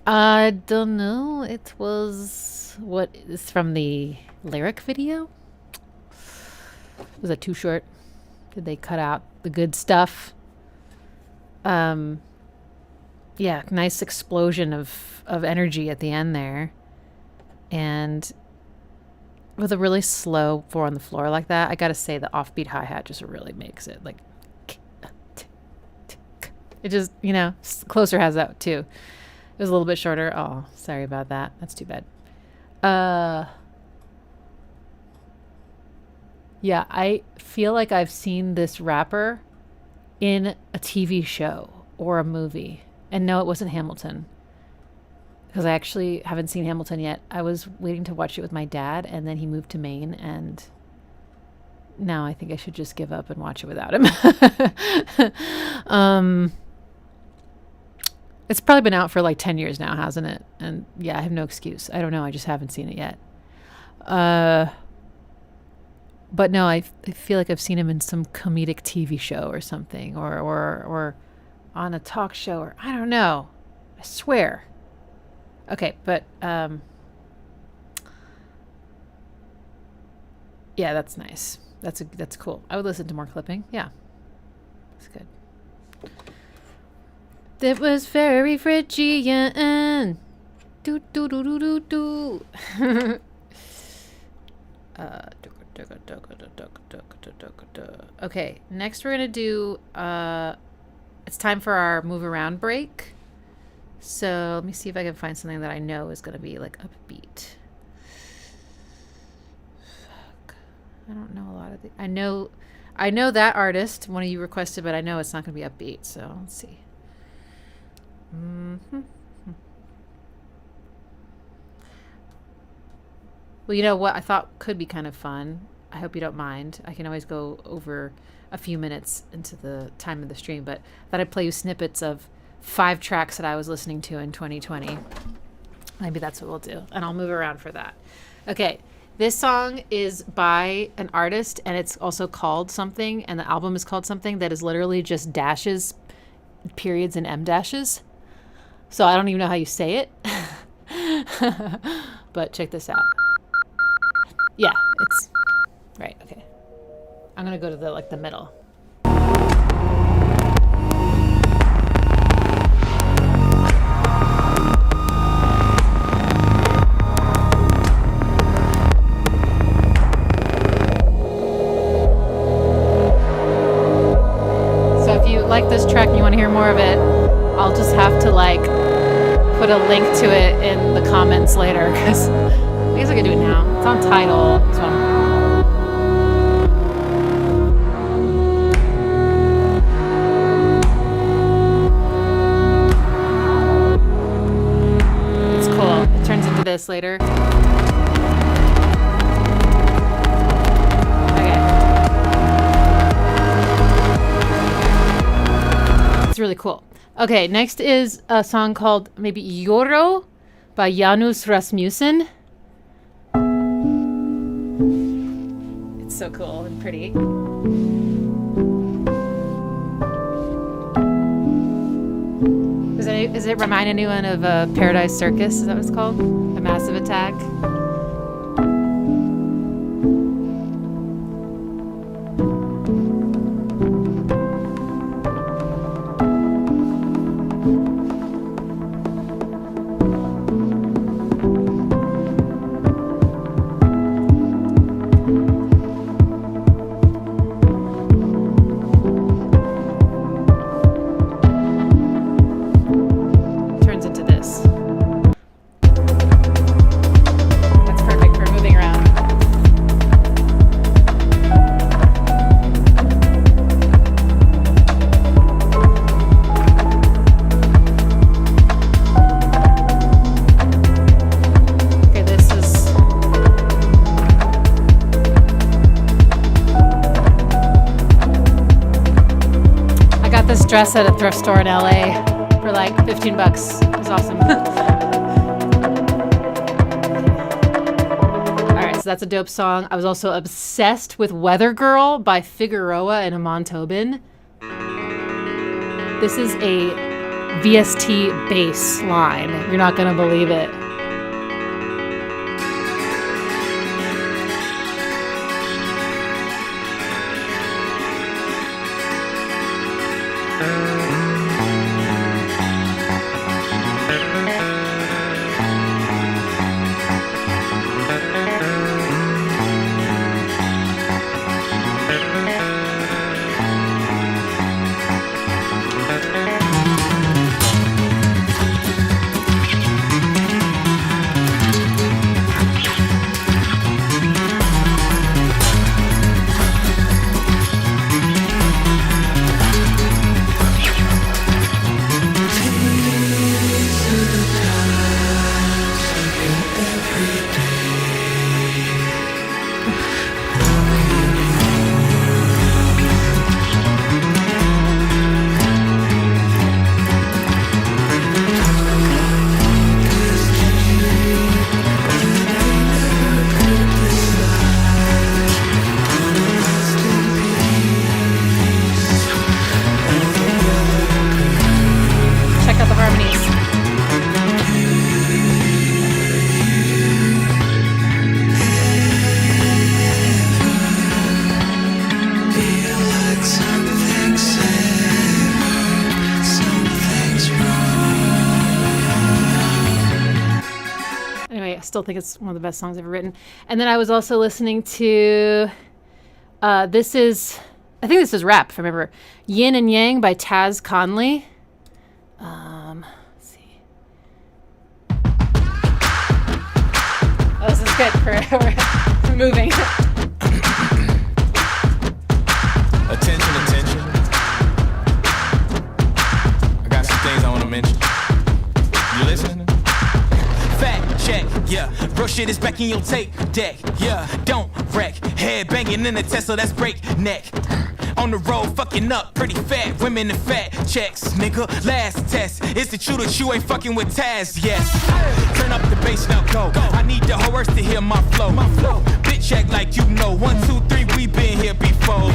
I don't know. It was what is from the lyric video? Was that too short? Did they cut out the good stuff? Yeah, nice explosion of energy at the end there. And with a really slow 4 on the floor like that, I gotta say the offbeat hi-hat just really makes it like it just, closer has that too. It was a little bit shorter. Oh, sorry about that. That's too bad. Yeah, I feel like I've seen this rapper in a TV show or a movie. And no, it wasn't Hamilton. Because I actually haven't seen Hamilton yet. I was waiting to watch it with my dad, and then he moved to Maine, and now I think I should just give up and watch it without him. It's probably been out for like 10 years now, hasn't it? And yeah, I have no excuse. I don't know. I just haven't seen it yet. But no, I feel like I've seen him in some comedic TV show or something, or on a talk show, or I don't know. I swear. Okay, but yeah, that's nice. That's cool. I would listen to more clipping. Yeah, that's good. That was very Phrygian. Do do do do do do. Okay, next we're gonna do. It's time for our move around break. So let me see if I can find something that I know is gonna be like upbeat. Fuck, I don't know a lot of the. I know that artist. One of you requested, but I know it's not gonna be upbeat. So let's see. Well, you know what I thought could be kind of fun. I hope you don't mind. I can always go over a few minutes into the time of the stream, but I thought I'd play you snippets of 5 tracks that I was listening to in 2020. Maybe that's what we'll do, and I'll move around for that. Okay, This song is by an artist, and it's also called something, and the album is called something that is literally just dashes, periods, and M dashes. So I don't even know how you say it. But check this out. Yeah, it's right. Okay, I'm gonna go to the middle. So if you like this track and you want to hear more of it, I'll just have to put a link to it in the comments later, because I guess I can do it now. It's on Tidal. So it's cool. It turns into this later. Okay. It's really cool. Okay, next is a song called maybe Jörð by Janus Rasmussen. It's so cool and pretty. Does it remind anyone of Paradise Circus? Is that what it's called? A Massive Attack? Dress at a thrift store in LA for like $15. It was awesome. Alright, so that's a dope song. I was also obsessed with Weather Girl by Figueroa and Amon Tobin. This is a VST bass line. You're not gonna believe it. Still think it's one of the best songs ever written. And then I was also listening to I think this is rap, if I remember. Yin and Yang by Taz Conly. Let's see. Oh, this is good for moving. Attention. I got some things I want to mention. You listening? Fact check, yeah. Bro, shit is back in your tape deck, yeah. Don't wreck, head banging in the Tesla, that's breakneck. On the road, fucking up pretty fat women and fat checks, nigga. Last test, is it true that you ain't fucking with Taz? Yes. Turn up the bass, now go. I need the whole earth to hear my flow. Bitch act like you know. 1, 2, 3, we been here before.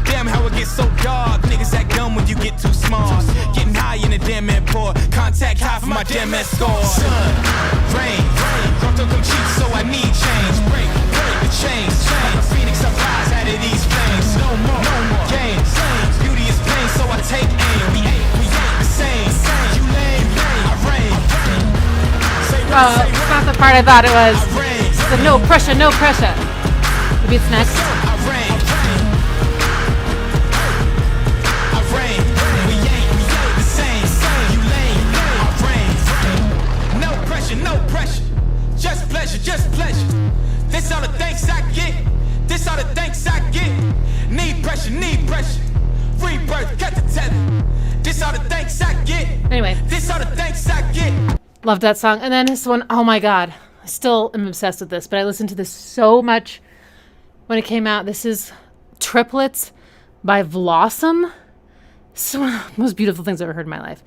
Damn how it gets so dark. Niggas act dumb when you get too smart. Getting high in the damn airport. Contact high for my damn escort. Sun, rain, don't come cheap, so I need change. Break the chains. Phoenix, I rise out of these flames. No more games. Beauty is pain, so I take aim. We ain't the same. You lame, I reign. It's not the part I thought it was. The no pressure, no pressure. Maybe it's next. No pressure, just pleasure. This all the thanks I get. Need pressure. Rebirth, cut the tether. This all the thanks I get. Anyway. This all the thanks I get. Loved that song. And then this one, oh my god. I still am obsessed with this, but I listened to this so much when it came out. This is Triplets by Vlossom. It's one of the most beautiful things I've ever heard in my life.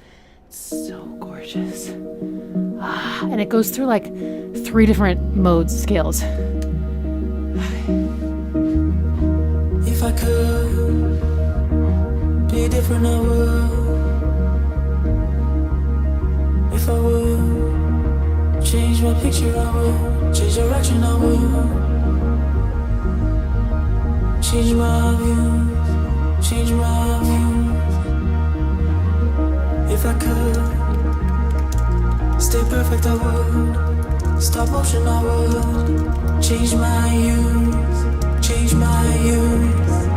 It's so gorgeous. And it goes through like 3 different modes, scales. If I could be different, I would. If I would change my picture, I would. Change direction, I would. Change my views. Change my views. If I could stay perfect, I would. Stop motion, I would. Change my use. Change my use.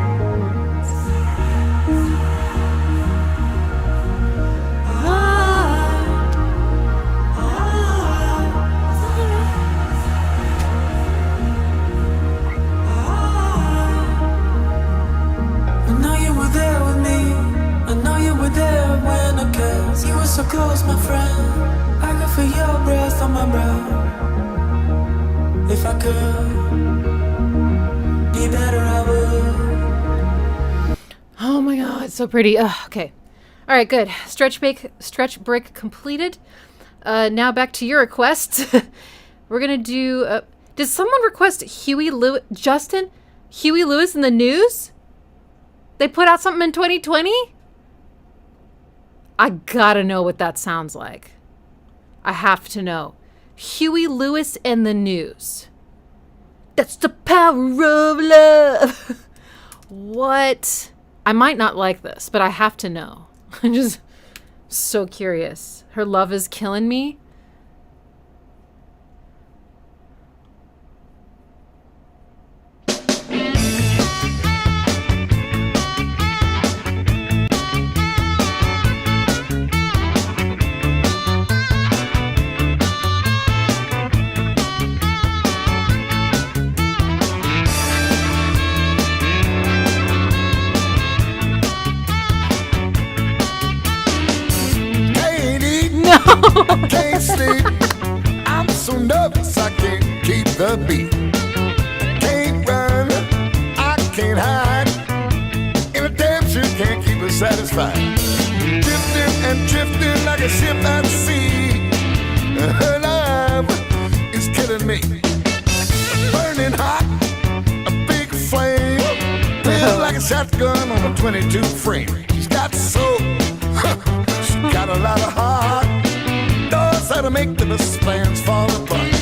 I know you were there with me. I know you were there when I kissed. You were so close, my friend. I could feel your breath on my brow. If I could be better, I would. Oh my god, it's so pretty. Okay. All right, good. Stretch break completed. Now back to your requests. We're going to do... did someone request Huey Lewis... Justin? Huey Lewis in the News? They put out something in 2020? I gotta know what that sounds like. I have to know. Huey Lewis and the News. That's the power of love. What? I might not like this, but I have to know. I'm just so curious. Her love is killing me. Can't sleep. I'm so nervous I can't keep the beat. Can't run, I can't hide. In a damn sure can't keep us satisfied. Drifting and drifting like a ship at sea. Her love is killing me. Burning hot, a big flame. Feels like a shotgun on a 22 frame. She's got soul, she's got a lot of heart. Knows how to make the best plans fall apart.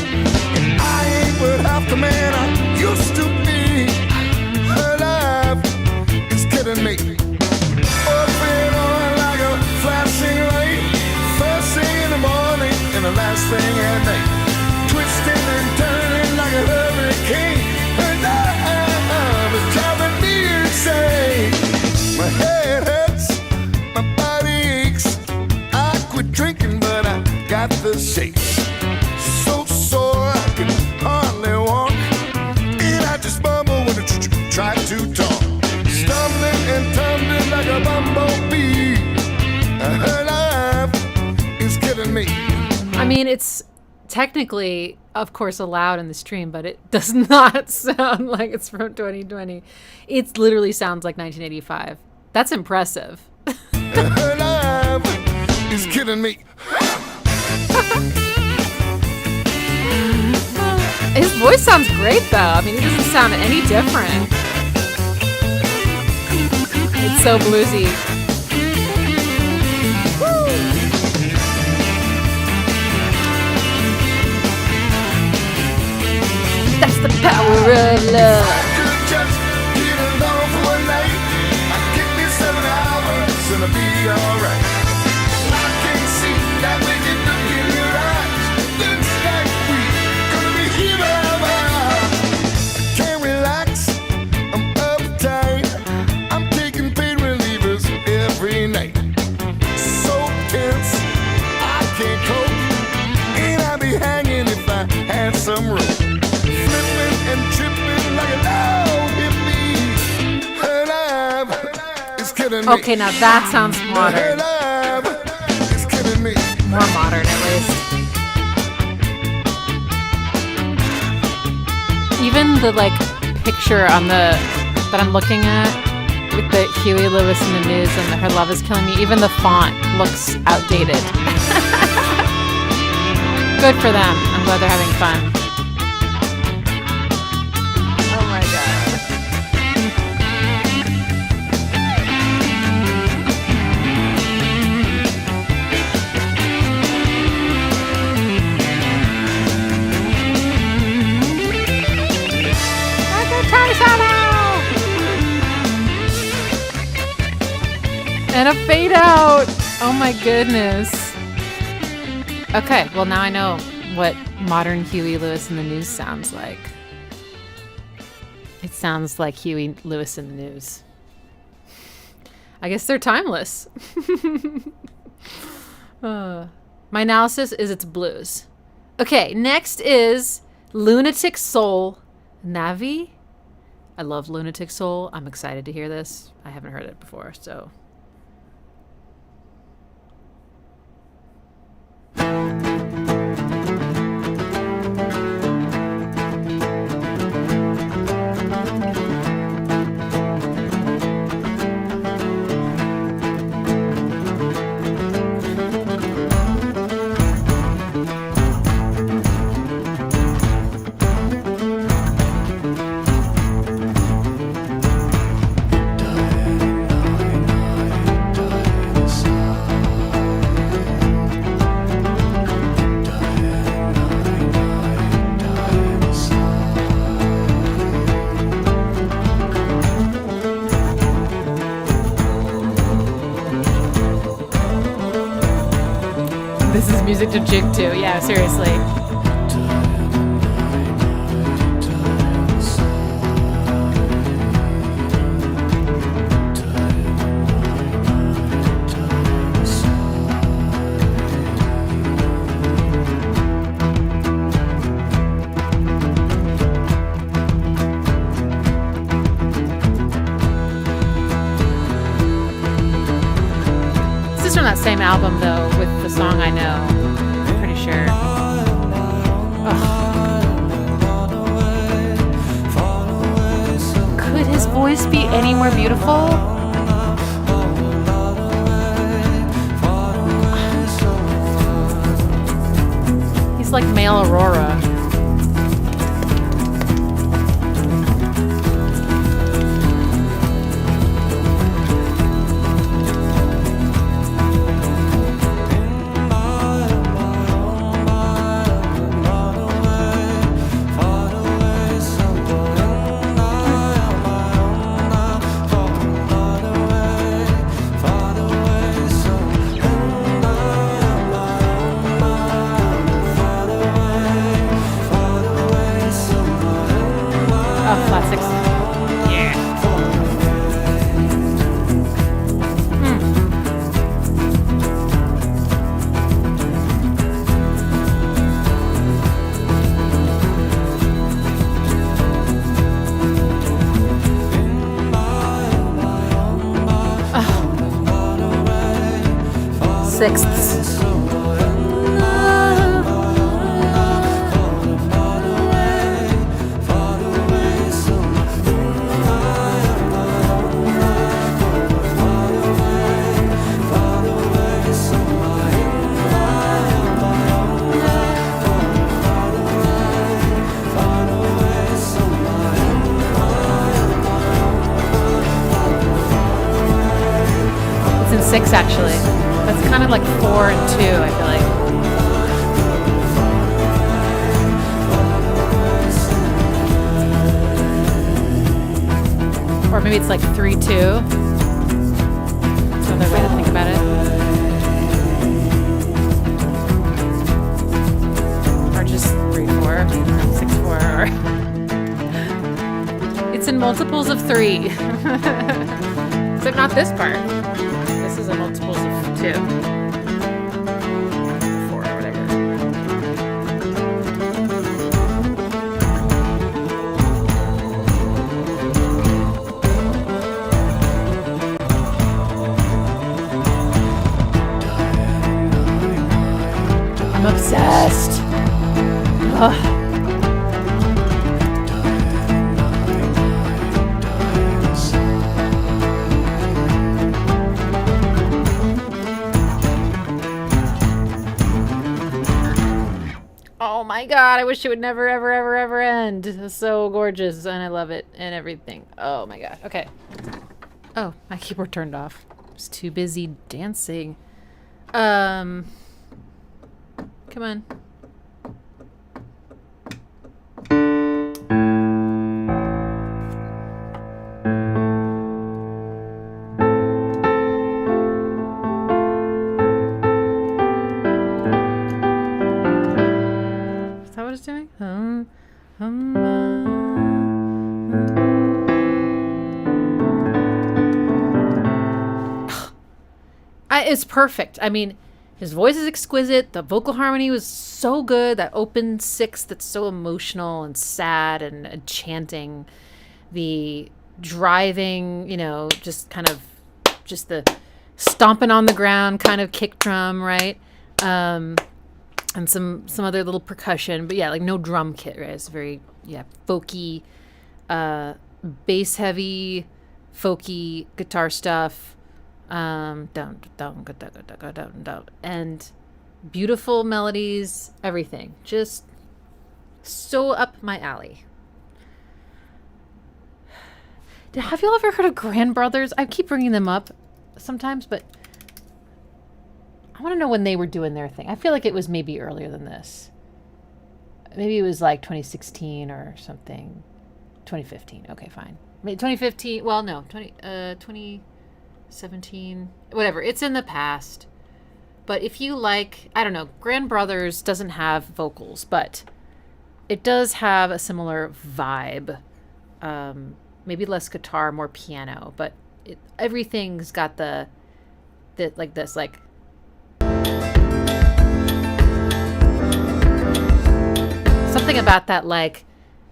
And I ain't worth half the man I used to be. Her love is killing me. Open on like a flashing light. First thing in the morning and the last thing at night. Twisting and turning like a hurricane. Her love is driving me insane. My head hurts, my body aches. I quit drinking but I got the shakes. So sore I can hardly walk. And I just bumble when I try to talk. Stumbling and tumbling like a bumblebee. Her life is killing me. I mean, it's technically of course, allowed in the stream, but it does not sound like it's from 2020. It literally sounds like 1985. That's impressive. Her love is killing me. His voice sounds great, though. I mean, he doesn't sound any different. It's so bluesy. That's the power of love. I could just get along for one night. I'd get me 7 hours and I'd be alright. I can't see that wicked look in your eyes. Looks like we gonna be heroes. Can't relax, I'm uptight. I'm taking pain relievers every night. So tense, I can't cope. And I'd be hanging if I had some rope. And tripping like a low hippie. Her love is killing me. Okay, now that sounds Her modern. love is killing me. More modern, at least. Even the like picture on the that I'm looking at with the Huey Lewis in the news and the Her Love Is Killing Me, even the font looks outdated. Good for them. I'm glad they're having fun. And a fade out. Oh my goodness. Okay, well now I know what modern Huey Lewis in the news sounds like. It sounds like Huey Lewis in the news. I guess they're timeless. My analysis is it's blues. Okay, next is Lunatic Soul, Navvie. I love Lunatic Soul. I'm excited to hear this. I haven't heard it before, so... This is music to jig to. Yeah, seriously. This is from that same album, though, with the song I know. I'm pretty sure. Ugh. Could his voice be any more beautiful? He's like male Aurora. Sixths. 6 actually. That's kind of like 4 and 2, I feel like. Or maybe it's like 3-2. That's another way to think about it. Or just 3-4, 6-4, or it's in multiples of 3. Except not this part. This is in multiples of 2. 4 or whatever. I'm obsessed. Ugh. Oh my god, I wish it would never, ever, ever, ever end. It's so gorgeous, and I love it, and everything. Oh my god. Okay. Oh, my keyboard turned off. I was too busy dancing. Come on. Is that what it's doing? It's perfect. I mean, his voice is exquisite. The vocal harmony was so good. That open 6 that's so emotional and sad and enchanting. The driving, you know, just kind of just the stomping on the ground kind of kick drum, right? And some other little percussion. But yeah, like no drum kit, right? It's very, folky, bass heavy, folky guitar stuff. And beautiful melodies, everything. Just so up my alley. Have you ever heard of Grand Brothers? I keep bringing them up sometimes, but I want to know when they were doing their thing. I feel like it was maybe earlier than this. Maybe it was like 2016 or something. 2015. Okay, fine. Maybe 2015. Well, no. 2017. Whatever. It's in the past. But if you like, I don't know, Grand Brothers doesn't have vocals, but it does have a similar vibe. Maybe less guitar, more piano, but everything's got the like this, like something about that, like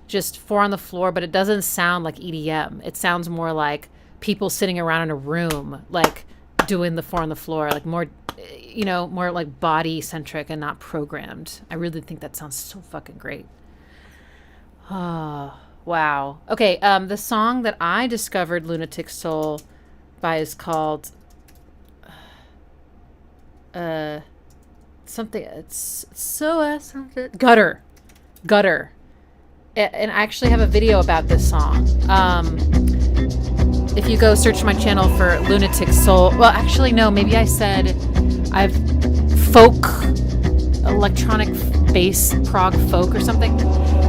just 4 on the floor, but it doesn't sound like EDM. It sounds more like people sitting around in a room, like doing the 4 on the floor, like more, you know, more like body centric and not programmed. I really think that sounds so fucking great. Oh, wow. Okay. The song that I discovered Lunatic Soul by is called, something, it's so, something, Gutter. And I actually have a video about this song. If you go search my channel for Lunatic Soul, well, actually, no, maybe I said I've folk, electronic bass, prog folk or something.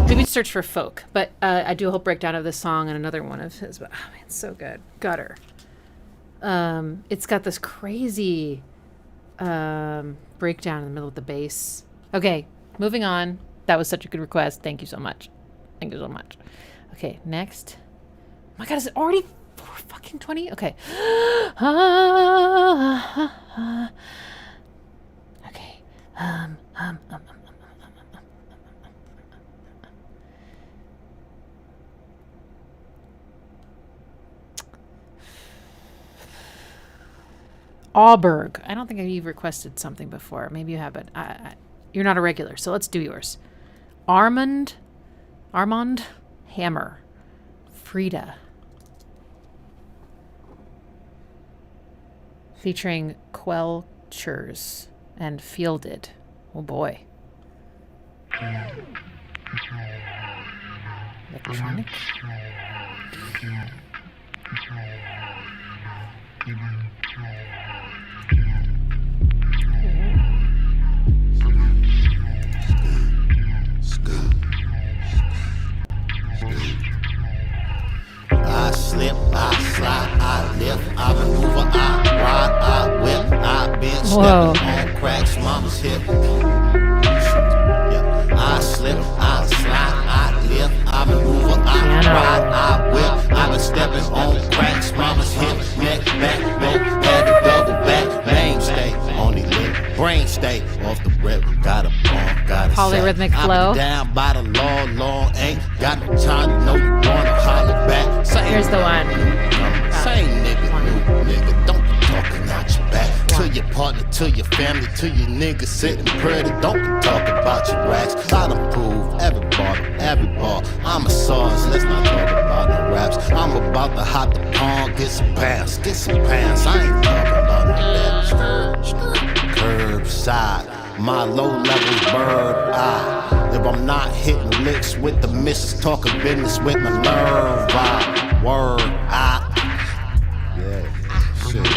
Maybe search for folk, but I do a whole breakdown of this song and another one of his, but oh man, it's so good. Gutter. It's got this crazy breakdown in the middle of the bass. Okay, moving on. That was such a good request. Thank you so much. Thank you so much. Okay, next. Oh my god, is it already 4:20? Okay. Okay. Auberg. I don't think you've requested something before. Maybe you have, but you're not a regular, so let's do yours. Armand Hammer. Frida. Featuring Quelle and Fielded. Oh boy. Electronic. bitch. Whoa. Stepping on cracks, mama's hip. Yeah, I slip, I slide, I lift, I maneuver, I ride, I whip. I been stepping on cracks, mama's hip, neck, back, both, had to double back, mainstay, only lit, brain stay, off the rip, got a bomb, got a Polyrhythmic sack. flow. I been down by the law, ain't got no time, you know you wanna holler back. Same Here's the one. Same nigga, new nigga, don't be talking out your back. To your partner, to your family, to your niggas sitting pretty. Don't be talking about your racks. I done prove every bar. I'm a sauce, let's not talk about no raps. I'm about to hop the pond, get some pants. I ain't talking about no that. Curbside, my low level bird eye. If I'm not hitting licks with the missus, talking business with my nerve vibe. Word eye. Yeah, shit.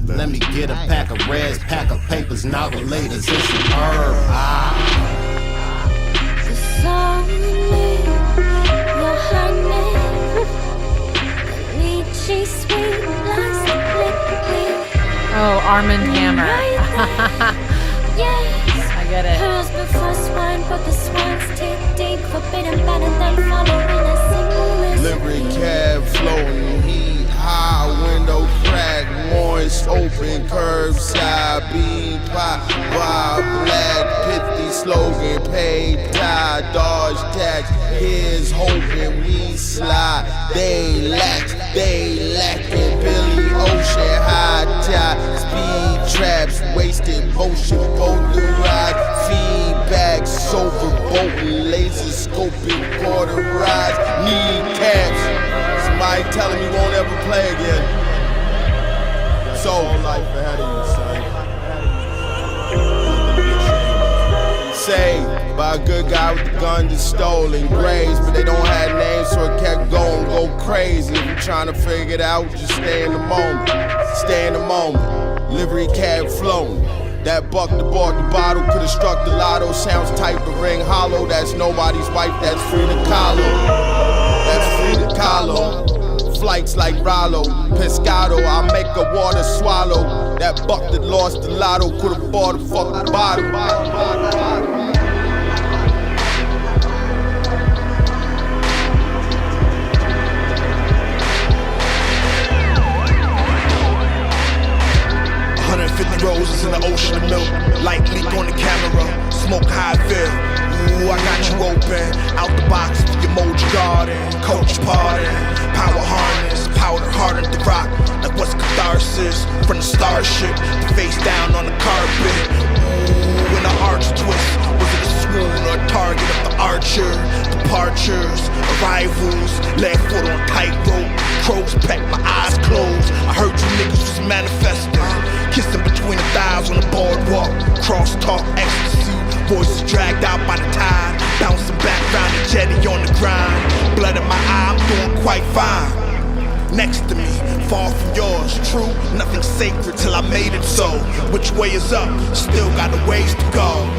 Let me get a pack of reds, pack of papers, novelators, and some herb. The Sumney, your honey, lychee sweet, liquid. Oh, Armand Hammer. Yes, I get it. Pearls before swine, but the swine's teeth deep, forbidden better than following a simple Livery cab floating, heat high, window crack, moist open, curbside, bean pie, wild black, pithy slogan, paid tie, dodge tax, here's hoping we slide, they lacking, Billy Ocean, high tide, speed traps, wasted motion, polarized, feedback, sober boating, laser scoping, quarterized, knee caps, somebody telling me won't ever play again. So life ahead of you, son. Saved by a good guy with the gun that's stolen grades, but they don't have names, so it kept going, go crazy. If you're trying to figure it out, just stay in the moment. Stay in the moment. Livery cab floating. That buck that bought the bottle could've struck the lotto. Sounds tight but ring hollow. That's nobody's wife, that's Frida Kahlo. That's Frida Kahlo. Flights like Rollo, Pescado, I make a water swallow. That buck that lost the lotto could've bought a fucking bottle. Roses in the ocean of milk, light leak on the camera, smoke high fill. Ooh, I got you open, out the box for your Moji garden, coach pardon, power harness, powder hardened the rock, like what's catharsis, from the starship, the face down on the carpet. Ooh, when the arch twist, was it a swoon or a target of the archer? Departures, arrivals, leg foot on tightrope, crows peck, my eyes closed, I heard you niggas was manifesting. Kissing between the thighs on the boardwalk, crosstalk, ecstasy, voices dragged out by the tide, bouncing back round the jetty on the grind. Blood in my eye, I'm doing quite fine. Next to me, far from yours, true, nothing sacred till I made it so. Which way is up? Still got a ways to go.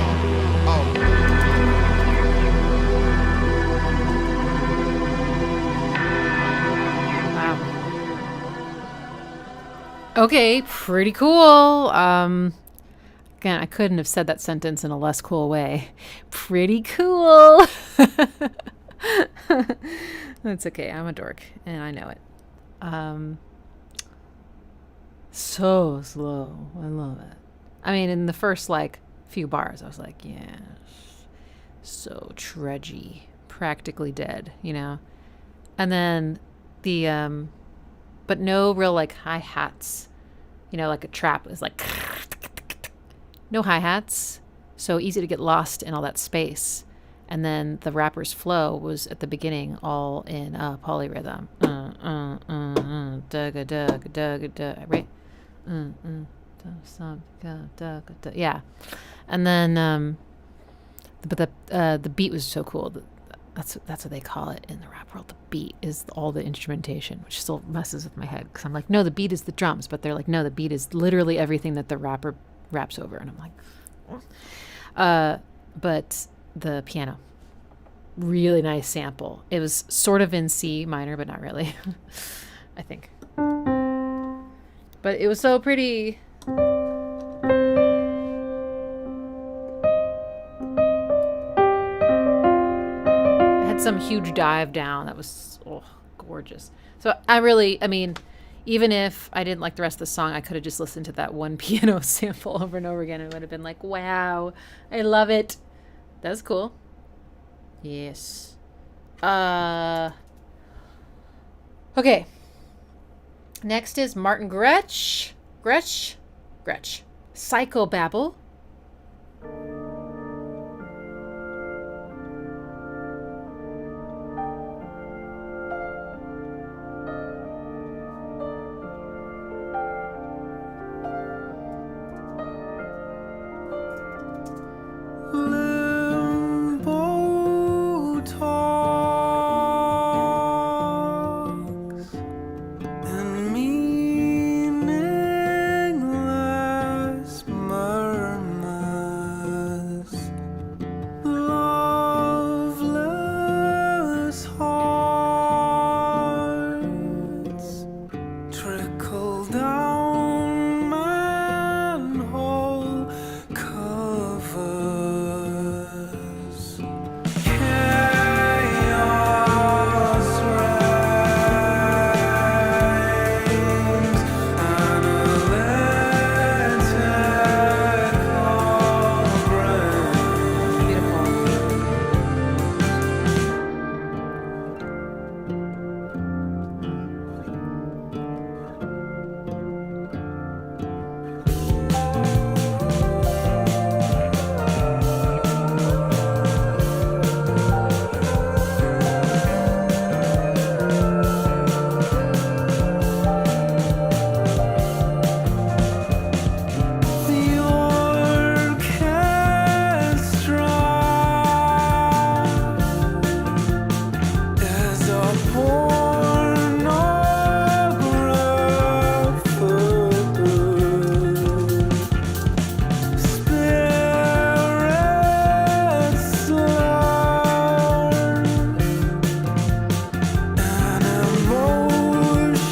Okay, pretty cool. Again, I couldn't have said that sentence in a less cool way. Pretty cool. That's okay. I'm a dork, and I know it. So slow. I love it. I mean, in the first, few bars, I was like, yes. So trudgy. Practically dead, And then the, but no real hi-hats, like a trap is like no hi-hats, so easy to get lost in all that space. And then the rapper's flow was at the beginning all in polyrhythm, right, yeah. And then but the beat was so cool. That's what they call it in the rap world. The beat is all the instrumentation, which still messes with my head because I'm like, no, the beat is the drums, but they're like, no, the beat is literally everything that the rapper raps over, and I'm like, but the piano, really nice sample. It was sort of in C minor, but not really, I think. But it was so pretty. It had some huge dive down that was gorgeous. So I mean, even if I didn't like the rest of the song, I could have just listened to that one piano sample over and over again and would have been like, wow, I love it. That was cool. Yes. Okay. Next is Martin Grech. Psychobabble. Limbo talks and meaningless murmurs, loveless hearts trickle down manhole covers. Chaos reigns, analytical brain. The orchestra is a pornographer. Spirits learn an emotionless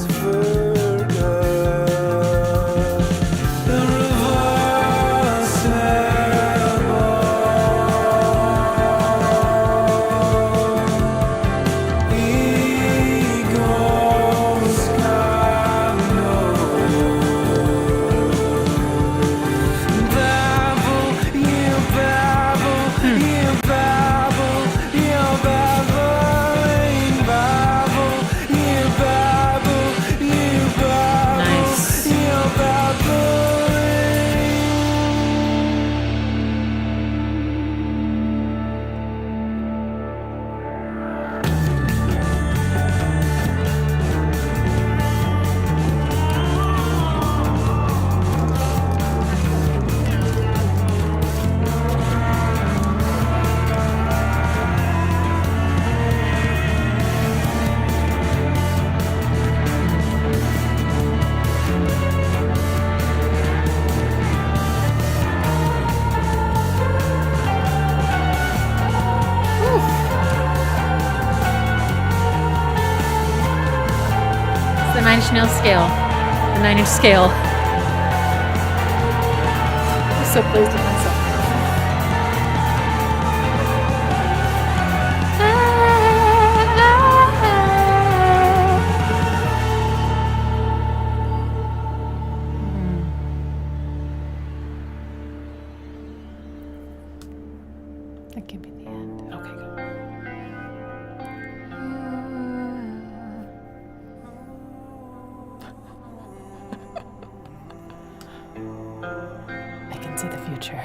forget. It's the 9 Inch Nails scale. The 9 Inch scale. I'm so pleased with myself. That can be the end. Okay, go. I can see the future.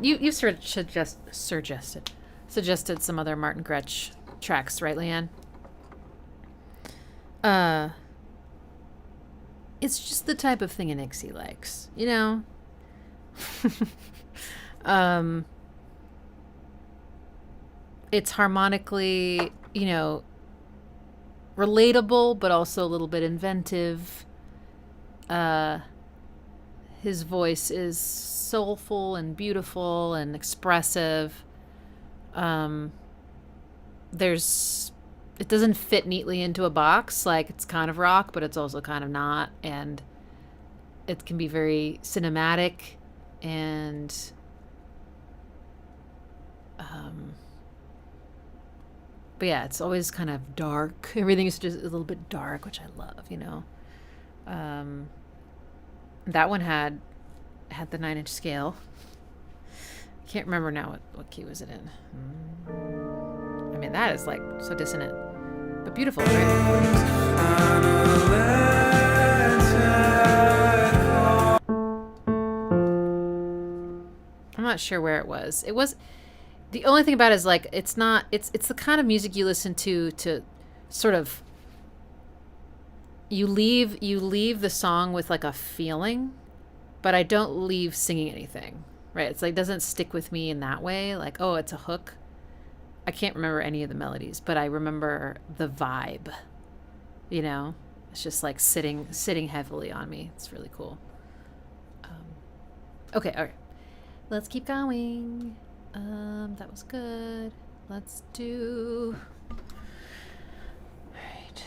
you suggested some other Martin Grech tracks, right, Leanne? It's just the type of thing an Ixie likes, you know? It's harmonically, you know, relatable, but also a little bit inventive. His voice is soulful and beautiful and expressive. It doesn't fit neatly into a box. Like, it's kind of rock, but it's also kind of not. And it can be very cinematic and but yeah, it's always kind of dark. Everything is just a little bit dark, which I love, you know. That one had the 9-inch scale. Can't remember now what key was it in. I mean, that is like so dissonant, but beautiful, right? I'm not sure where it was. It was the only thing about it is like it's the kind of music you listen to sort of you leave the song with like a feeling, but I don't leave singing anything, right? It's like, doesn't stick with me in that way. Like, oh, it's a hook. I can't remember any of the melodies, but I remember the vibe, you know? It's just like sitting heavily on me. It's really cool. Okay, all right. Let's keep going. That was good. Let's do... Right.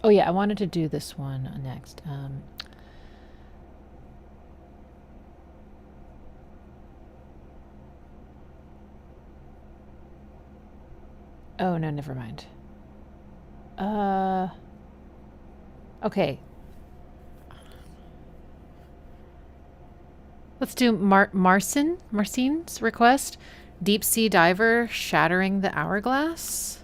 Oh yeah, I wanted to do this one next. Oh no, never mind. Okay. Let's do Marcin's request. Deep Sea Diver, Shattering the Hourglass.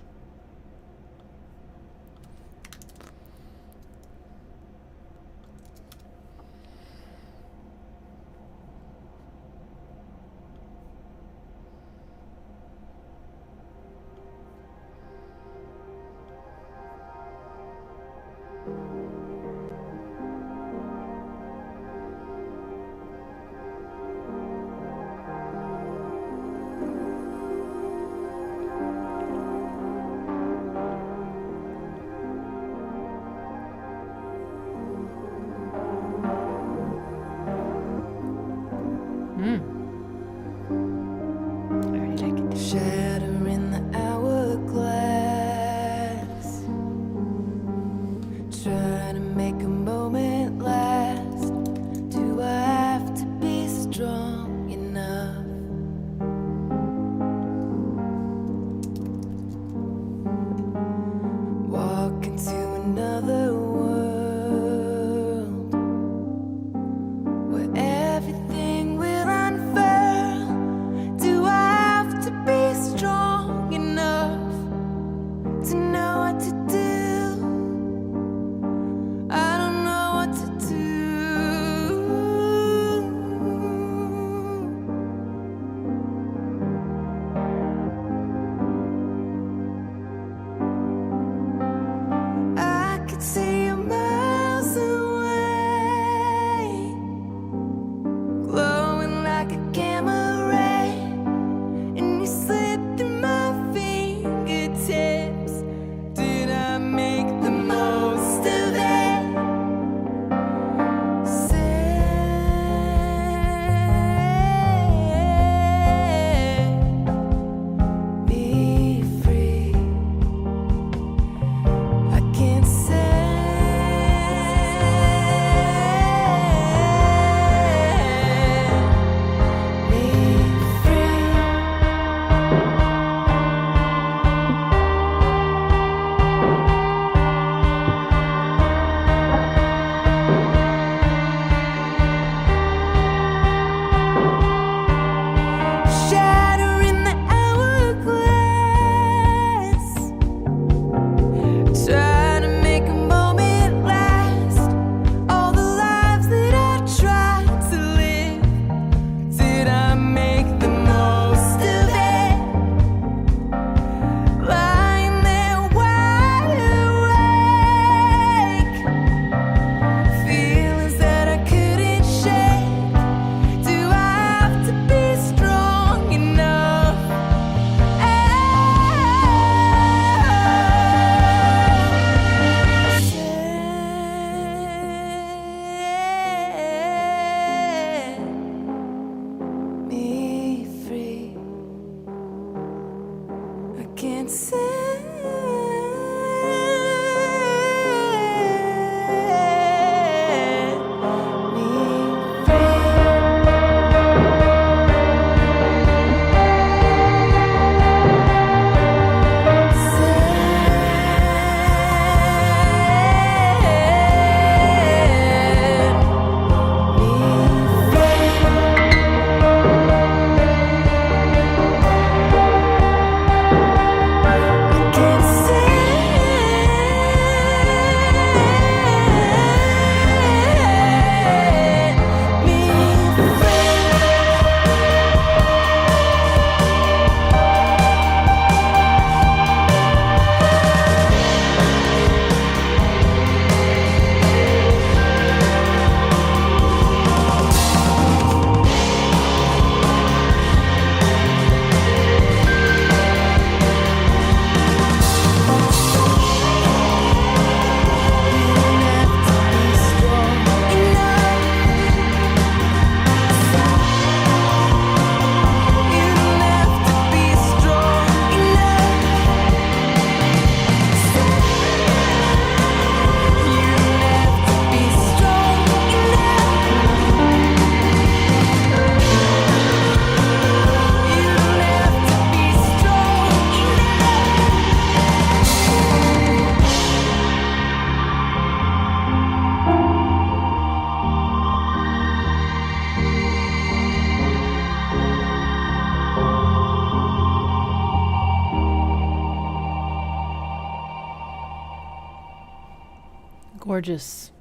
gorgeous.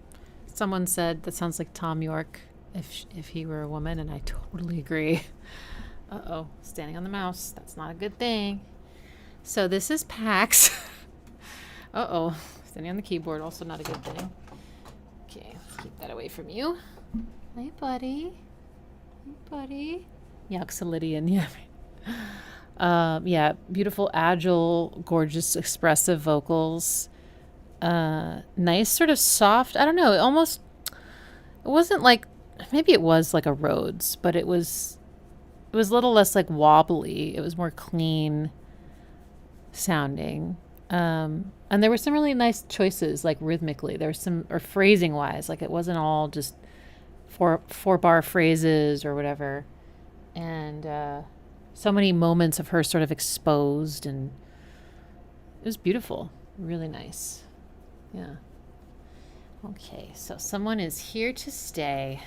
Someone said that sounds like Tom York if he were a woman, and I totally agree. Uh-oh, standing on the mouse. That's not a good thing. So this is Pax. Uh-oh, standing on the keyboard, also not a good thing. Okay, let's keep that away from you. Hey, buddy. Hey, buddy. Yaxalidian, yeah. Yeah, beautiful, agile, gorgeous, expressive vocals. Nice, sort of soft. I don't know. It wasn't like, maybe it was like a Rhodes, but it was a little less like wobbly. It was more clean sounding. And there were some really nice choices, like rhythmically. There was some, or phrasing wise, like it wasn't all just four bar phrases or whatever. And so many moments of her sort of exposed, and it was beautiful. Really nice. Yeah. Okay, so someone is here to stay.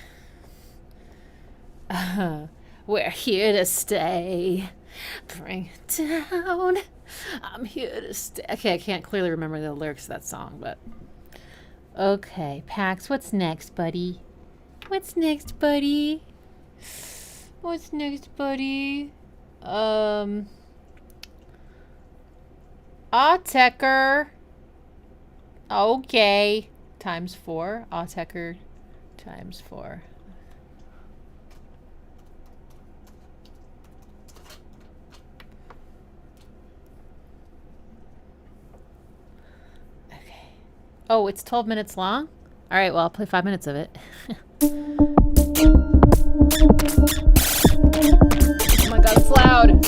We're here to stay. Bring it down. I'm here to stay. Okay, I can't clearly remember the lyrics of that song, but... Okay, Pax, what's next, buddy? What's next, buddy? What's next, buddy? Autechre. Okay. Times 4. Autechre times 4. Okay. Oh, it's 12 minutes long? All right, well, I'll play 5 minutes of it. Oh my god, it's loud.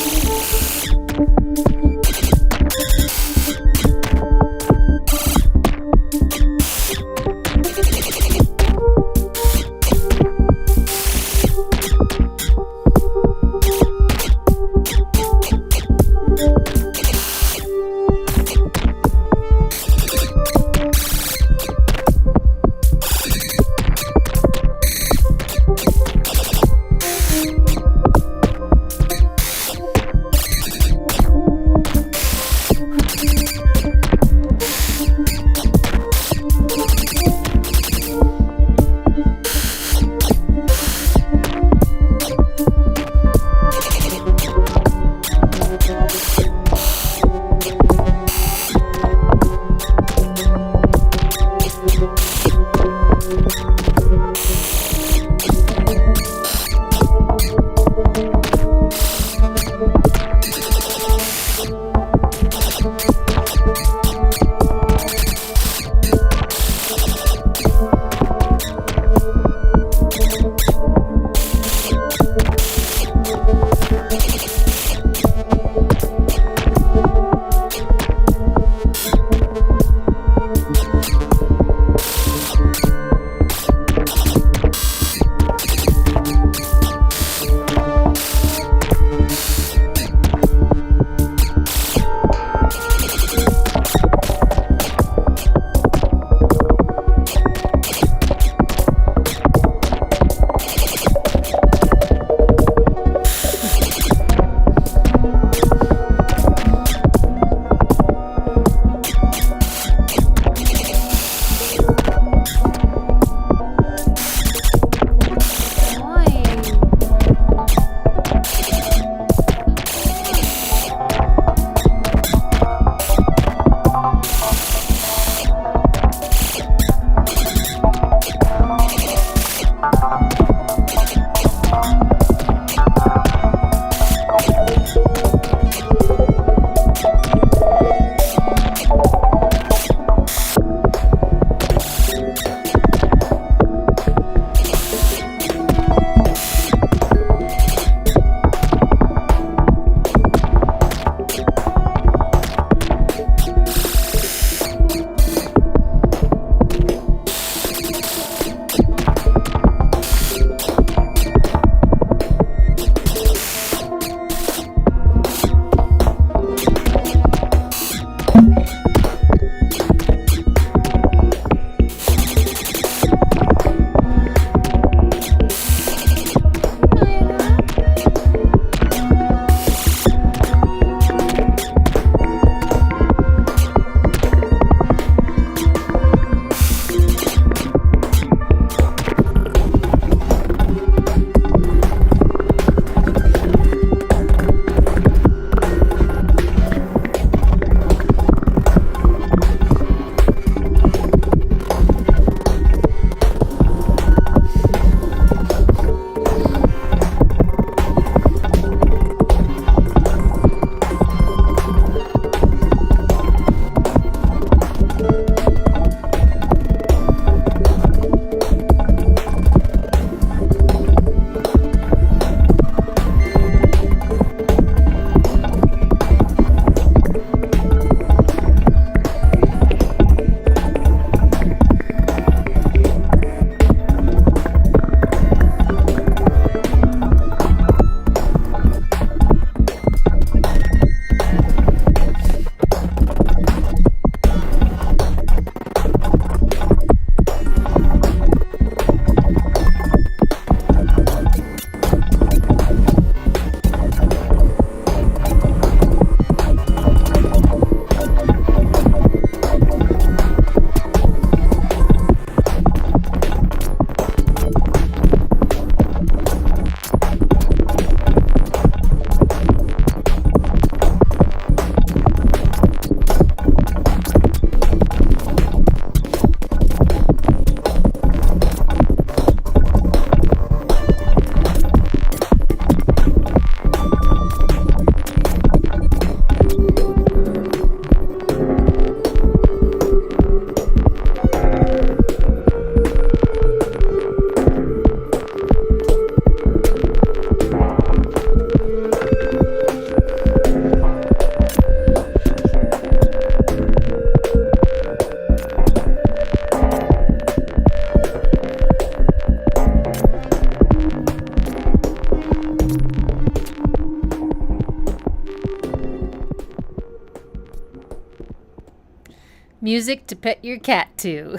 Music to pet your cat to.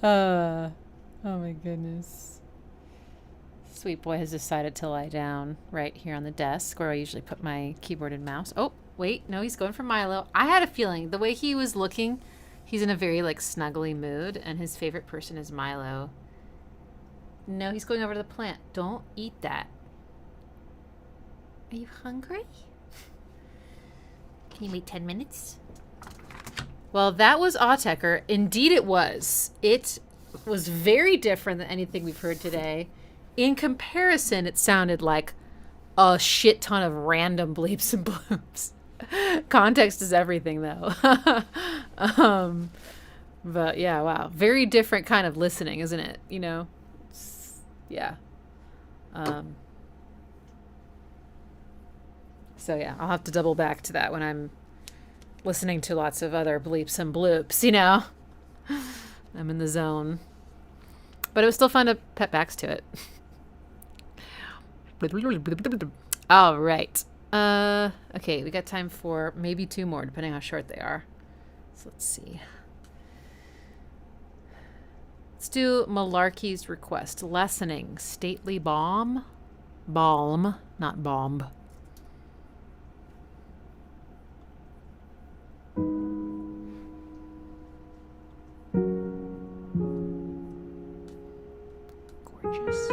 Oh my goodness. Sweet boy has decided to lie down right here on the desk where I usually put my keyboard and mouse. Oh, wait, no, he's going for Milo. I had a feeling the way he was looking, he's in a very like snuggly mood, and his favorite person is Milo. No, he's going over to the plant. Don't eat that. Are you hungry? Can you wait 10 minutes? Well, that was Autechre. Indeed it was. It was very different than anything we've heard today. In comparison, it sounded like a shit ton of random bleeps and bloops. Context is everything, though. But yeah, wow. Very different kind of listening, isn't it? You know? Yeah. So yeah, I'll have to double back to that when I'm listening to lots of other bleeps and bloops, you know? I'm in the zone. But it was still fun to pet backs to it. All right. Okay, we got time for maybe 2 more, depending how short they are. So let's see. Let's do Malarkey's request. Lessening. Stately Balm. Balm, not bomb. Gorgeous.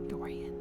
Dorian.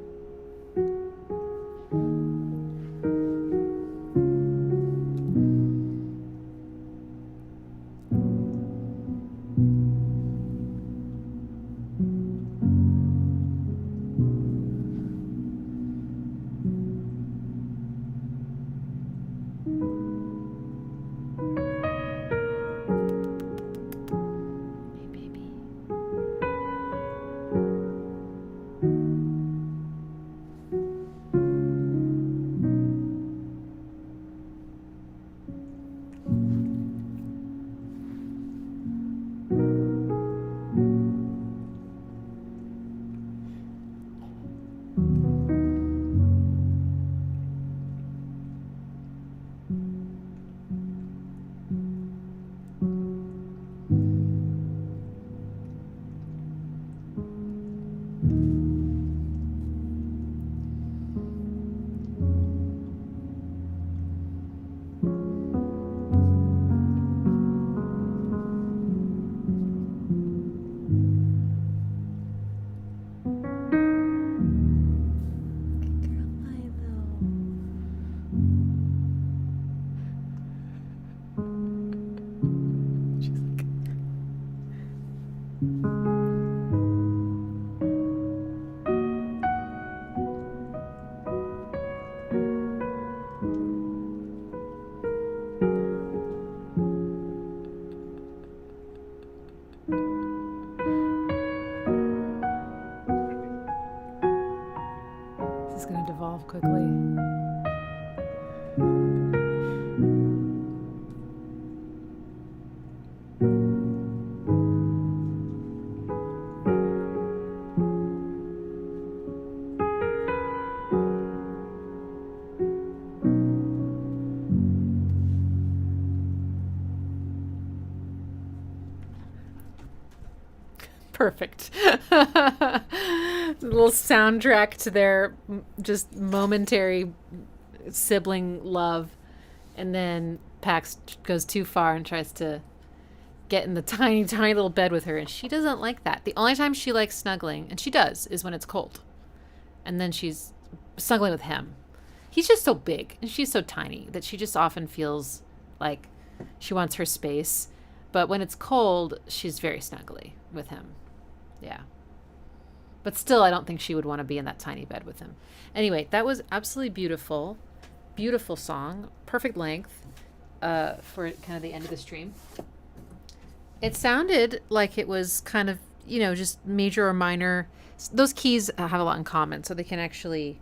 Perfect. A little soundtrack to their just momentary sibling love. And then Pax goes too far and tries to get in the tiny, tiny little bed with her. And she doesn't like that. The only time she likes snuggling, and she does, is when it's cold. And then she's snuggling with him. He's just so big and she's so tiny that she just often feels like she wants her space. But when it's cold, she's very snuggly with him. Yeah. But still, I don't think she would want to be in that tiny bed with him. Anyway, that was absolutely beautiful. Beautiful song. Perfect length for kind of the end of the stream. It sounded like it was kind of, you know, just major or minor. Those keys have a lot in common, so they can actually,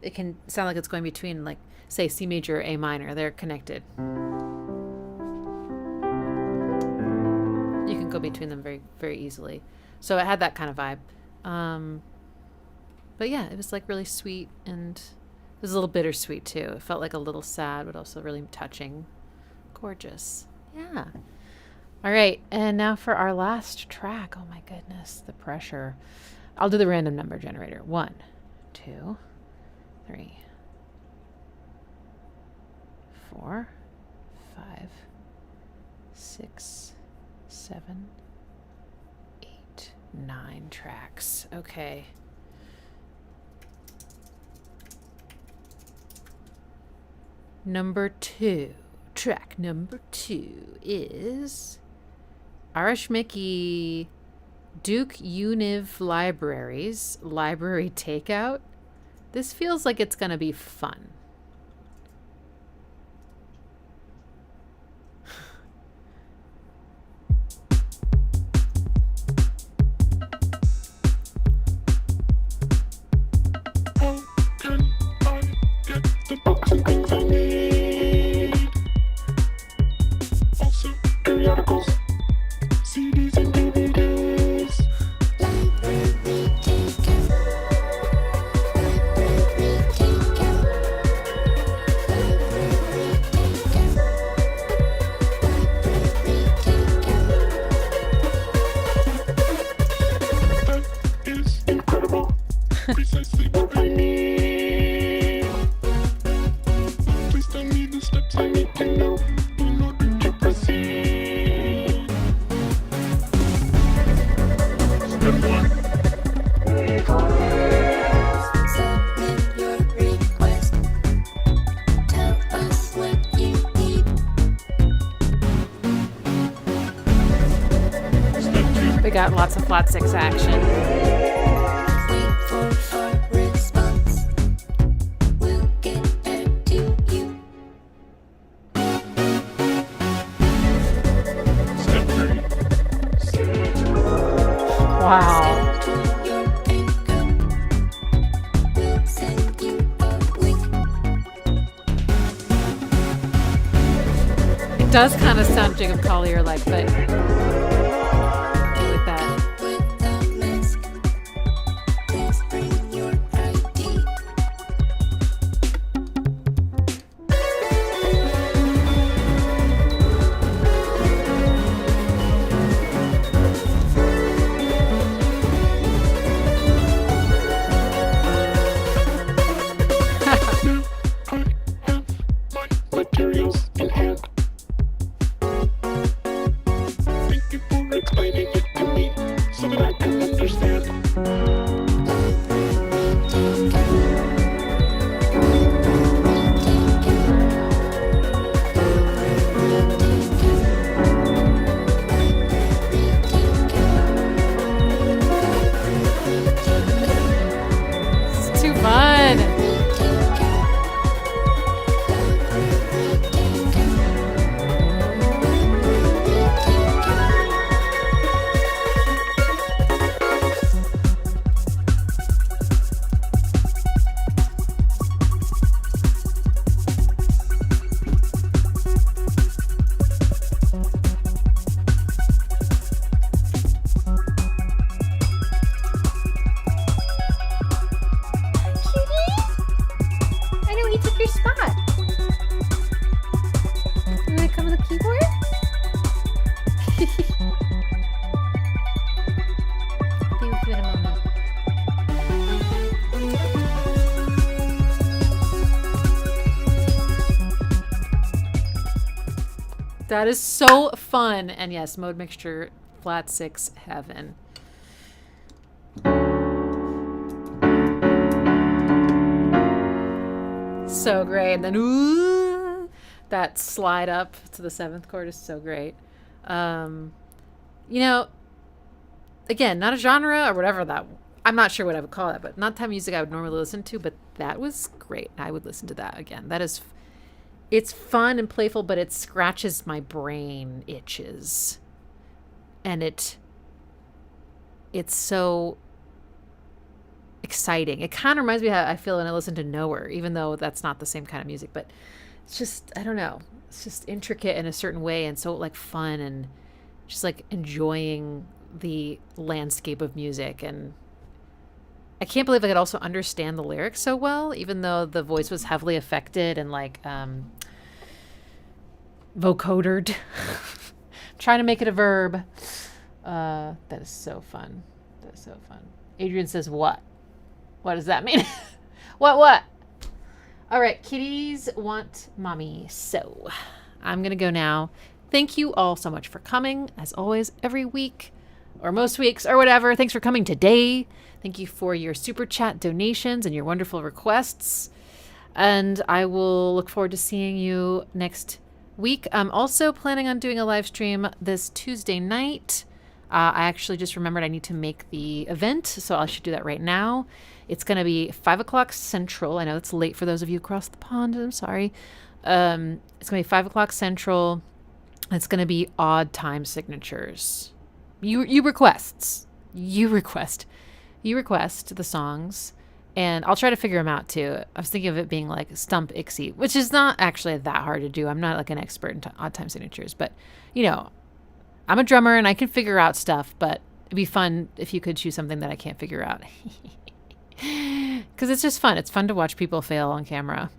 it can sound like it's going between, like, say, C major or A minor. They're connected. You can go between them very, very easily. So it had that kind of vibe. But yeah, it was like really sweet and It was a little bittersweet too. It felt like a little sad, but also really touching. Gorgeous. Yeah. All right. And now for our last track. Oh my goodness. The pressure. I'll do the random number generator. 1, 2, 3, 4, 5, 6, 7, 8, 9 tracks. Okay. Track number 2 is Arash Mickey Duke Univ Libraries Library Takeout. This feels like it's gonna be fun. The books and things I need. Also, periodicals, CDs and DVDs. Library takeout. Library takeout. Library takeout. Library takeout. That is incredible. Precisely what I need. Please tell me the steps I need to know in order to proceed. Step 1. Submit your request. Tell us what you need. Step 2. We got lots of flat 6 action. Wait for our response. We'll get back to you. Step 3. Wow. Send to your anchor. We'll send you a link. It does kind of sound Jacob Collier like, but with that. With a mask. Please bring your ID. Now I have my materials in hand. Thank you for explaining it to me so that I can understand. It's too fun. I know he took your spot. You want to come with the keyboard? Be with you in a moment. That is so fun. And yes, mode mixture, flat 6 heaven. So great. And then ooh, that slide up to the 7th chord is so great. You know, again, not a genre or whatever that, I'm not sure what I would call that, but not the type of music I would normally listen to, but that was great. I would listen to that again. That is, it's fun and playful, but it scratches my brain itches. And it's so exciting. It kind of reminds me of how I feel when I listen to Nowhere, even though that's not the same kind of music, but it's just, I don't know. It's just intricate in a certain way and so like fun and just like enjoying the landscape of music. And I can't believe I could also understand the lyrics so well, even though the voice was heavily affected and like vocodered. Trying to make it a verb. That is so fun. That is so fun. Adrian says, what? What does that mean? What? All right, kitties want mommy. So I'm going to go now. Thank you all so much for coming, as always, every week or most weeks or whatever. Thanks for coming today. Thank you for your super chat donations and your wonderful requests. And I will look forward to seeing you next week. I'm also planning on doing a live stream this Tuesday night. I actually just remembered I need to make the event, so I should do that right now. It's going to be 5 o'clock Central. I know it's late for those of you across the pond. I'm sorry. It's going to be 5 o'clock Central. It's going to be odd time signatures. You request the songs, and I'll try to figure them out too. I was thinking of it being like Stump Ixie, which is not actually that hard to do. I'm not like an expert in odd time signatures, but you know, I'm a drummer and I can figure out stuff, but it'd be fun if you could choose something that I can't figure out. Because it's just fun. It's fun to watch people fail on camera.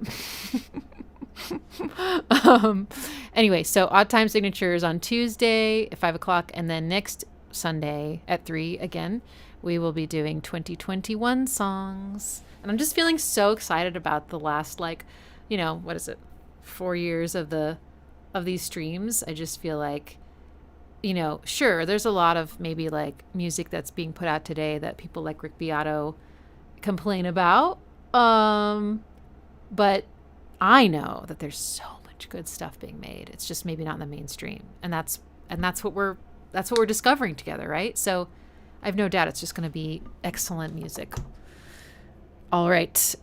Anyway, so odd time signatures on Tuesday at 5 o'clock, and then next Sunday at 3 again, we will be doing 2021 songs. And I'm just feeling so excited about the last, like, you know, what is it, 4 years of these streams. I just feel like, you know, sure, there's a lot of maybe like music that's being put out today that people like Rick Beato complain about. But I know that there's so much good stuff being made. It's just maybe not in the mainstream. And that's what we're discovering together, right? So I have no doubt it's just going to be excellent music. All right.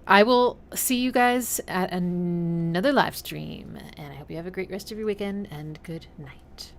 I will see you guys at another live stream, and I hope you have a great rest of your weekend, and good night.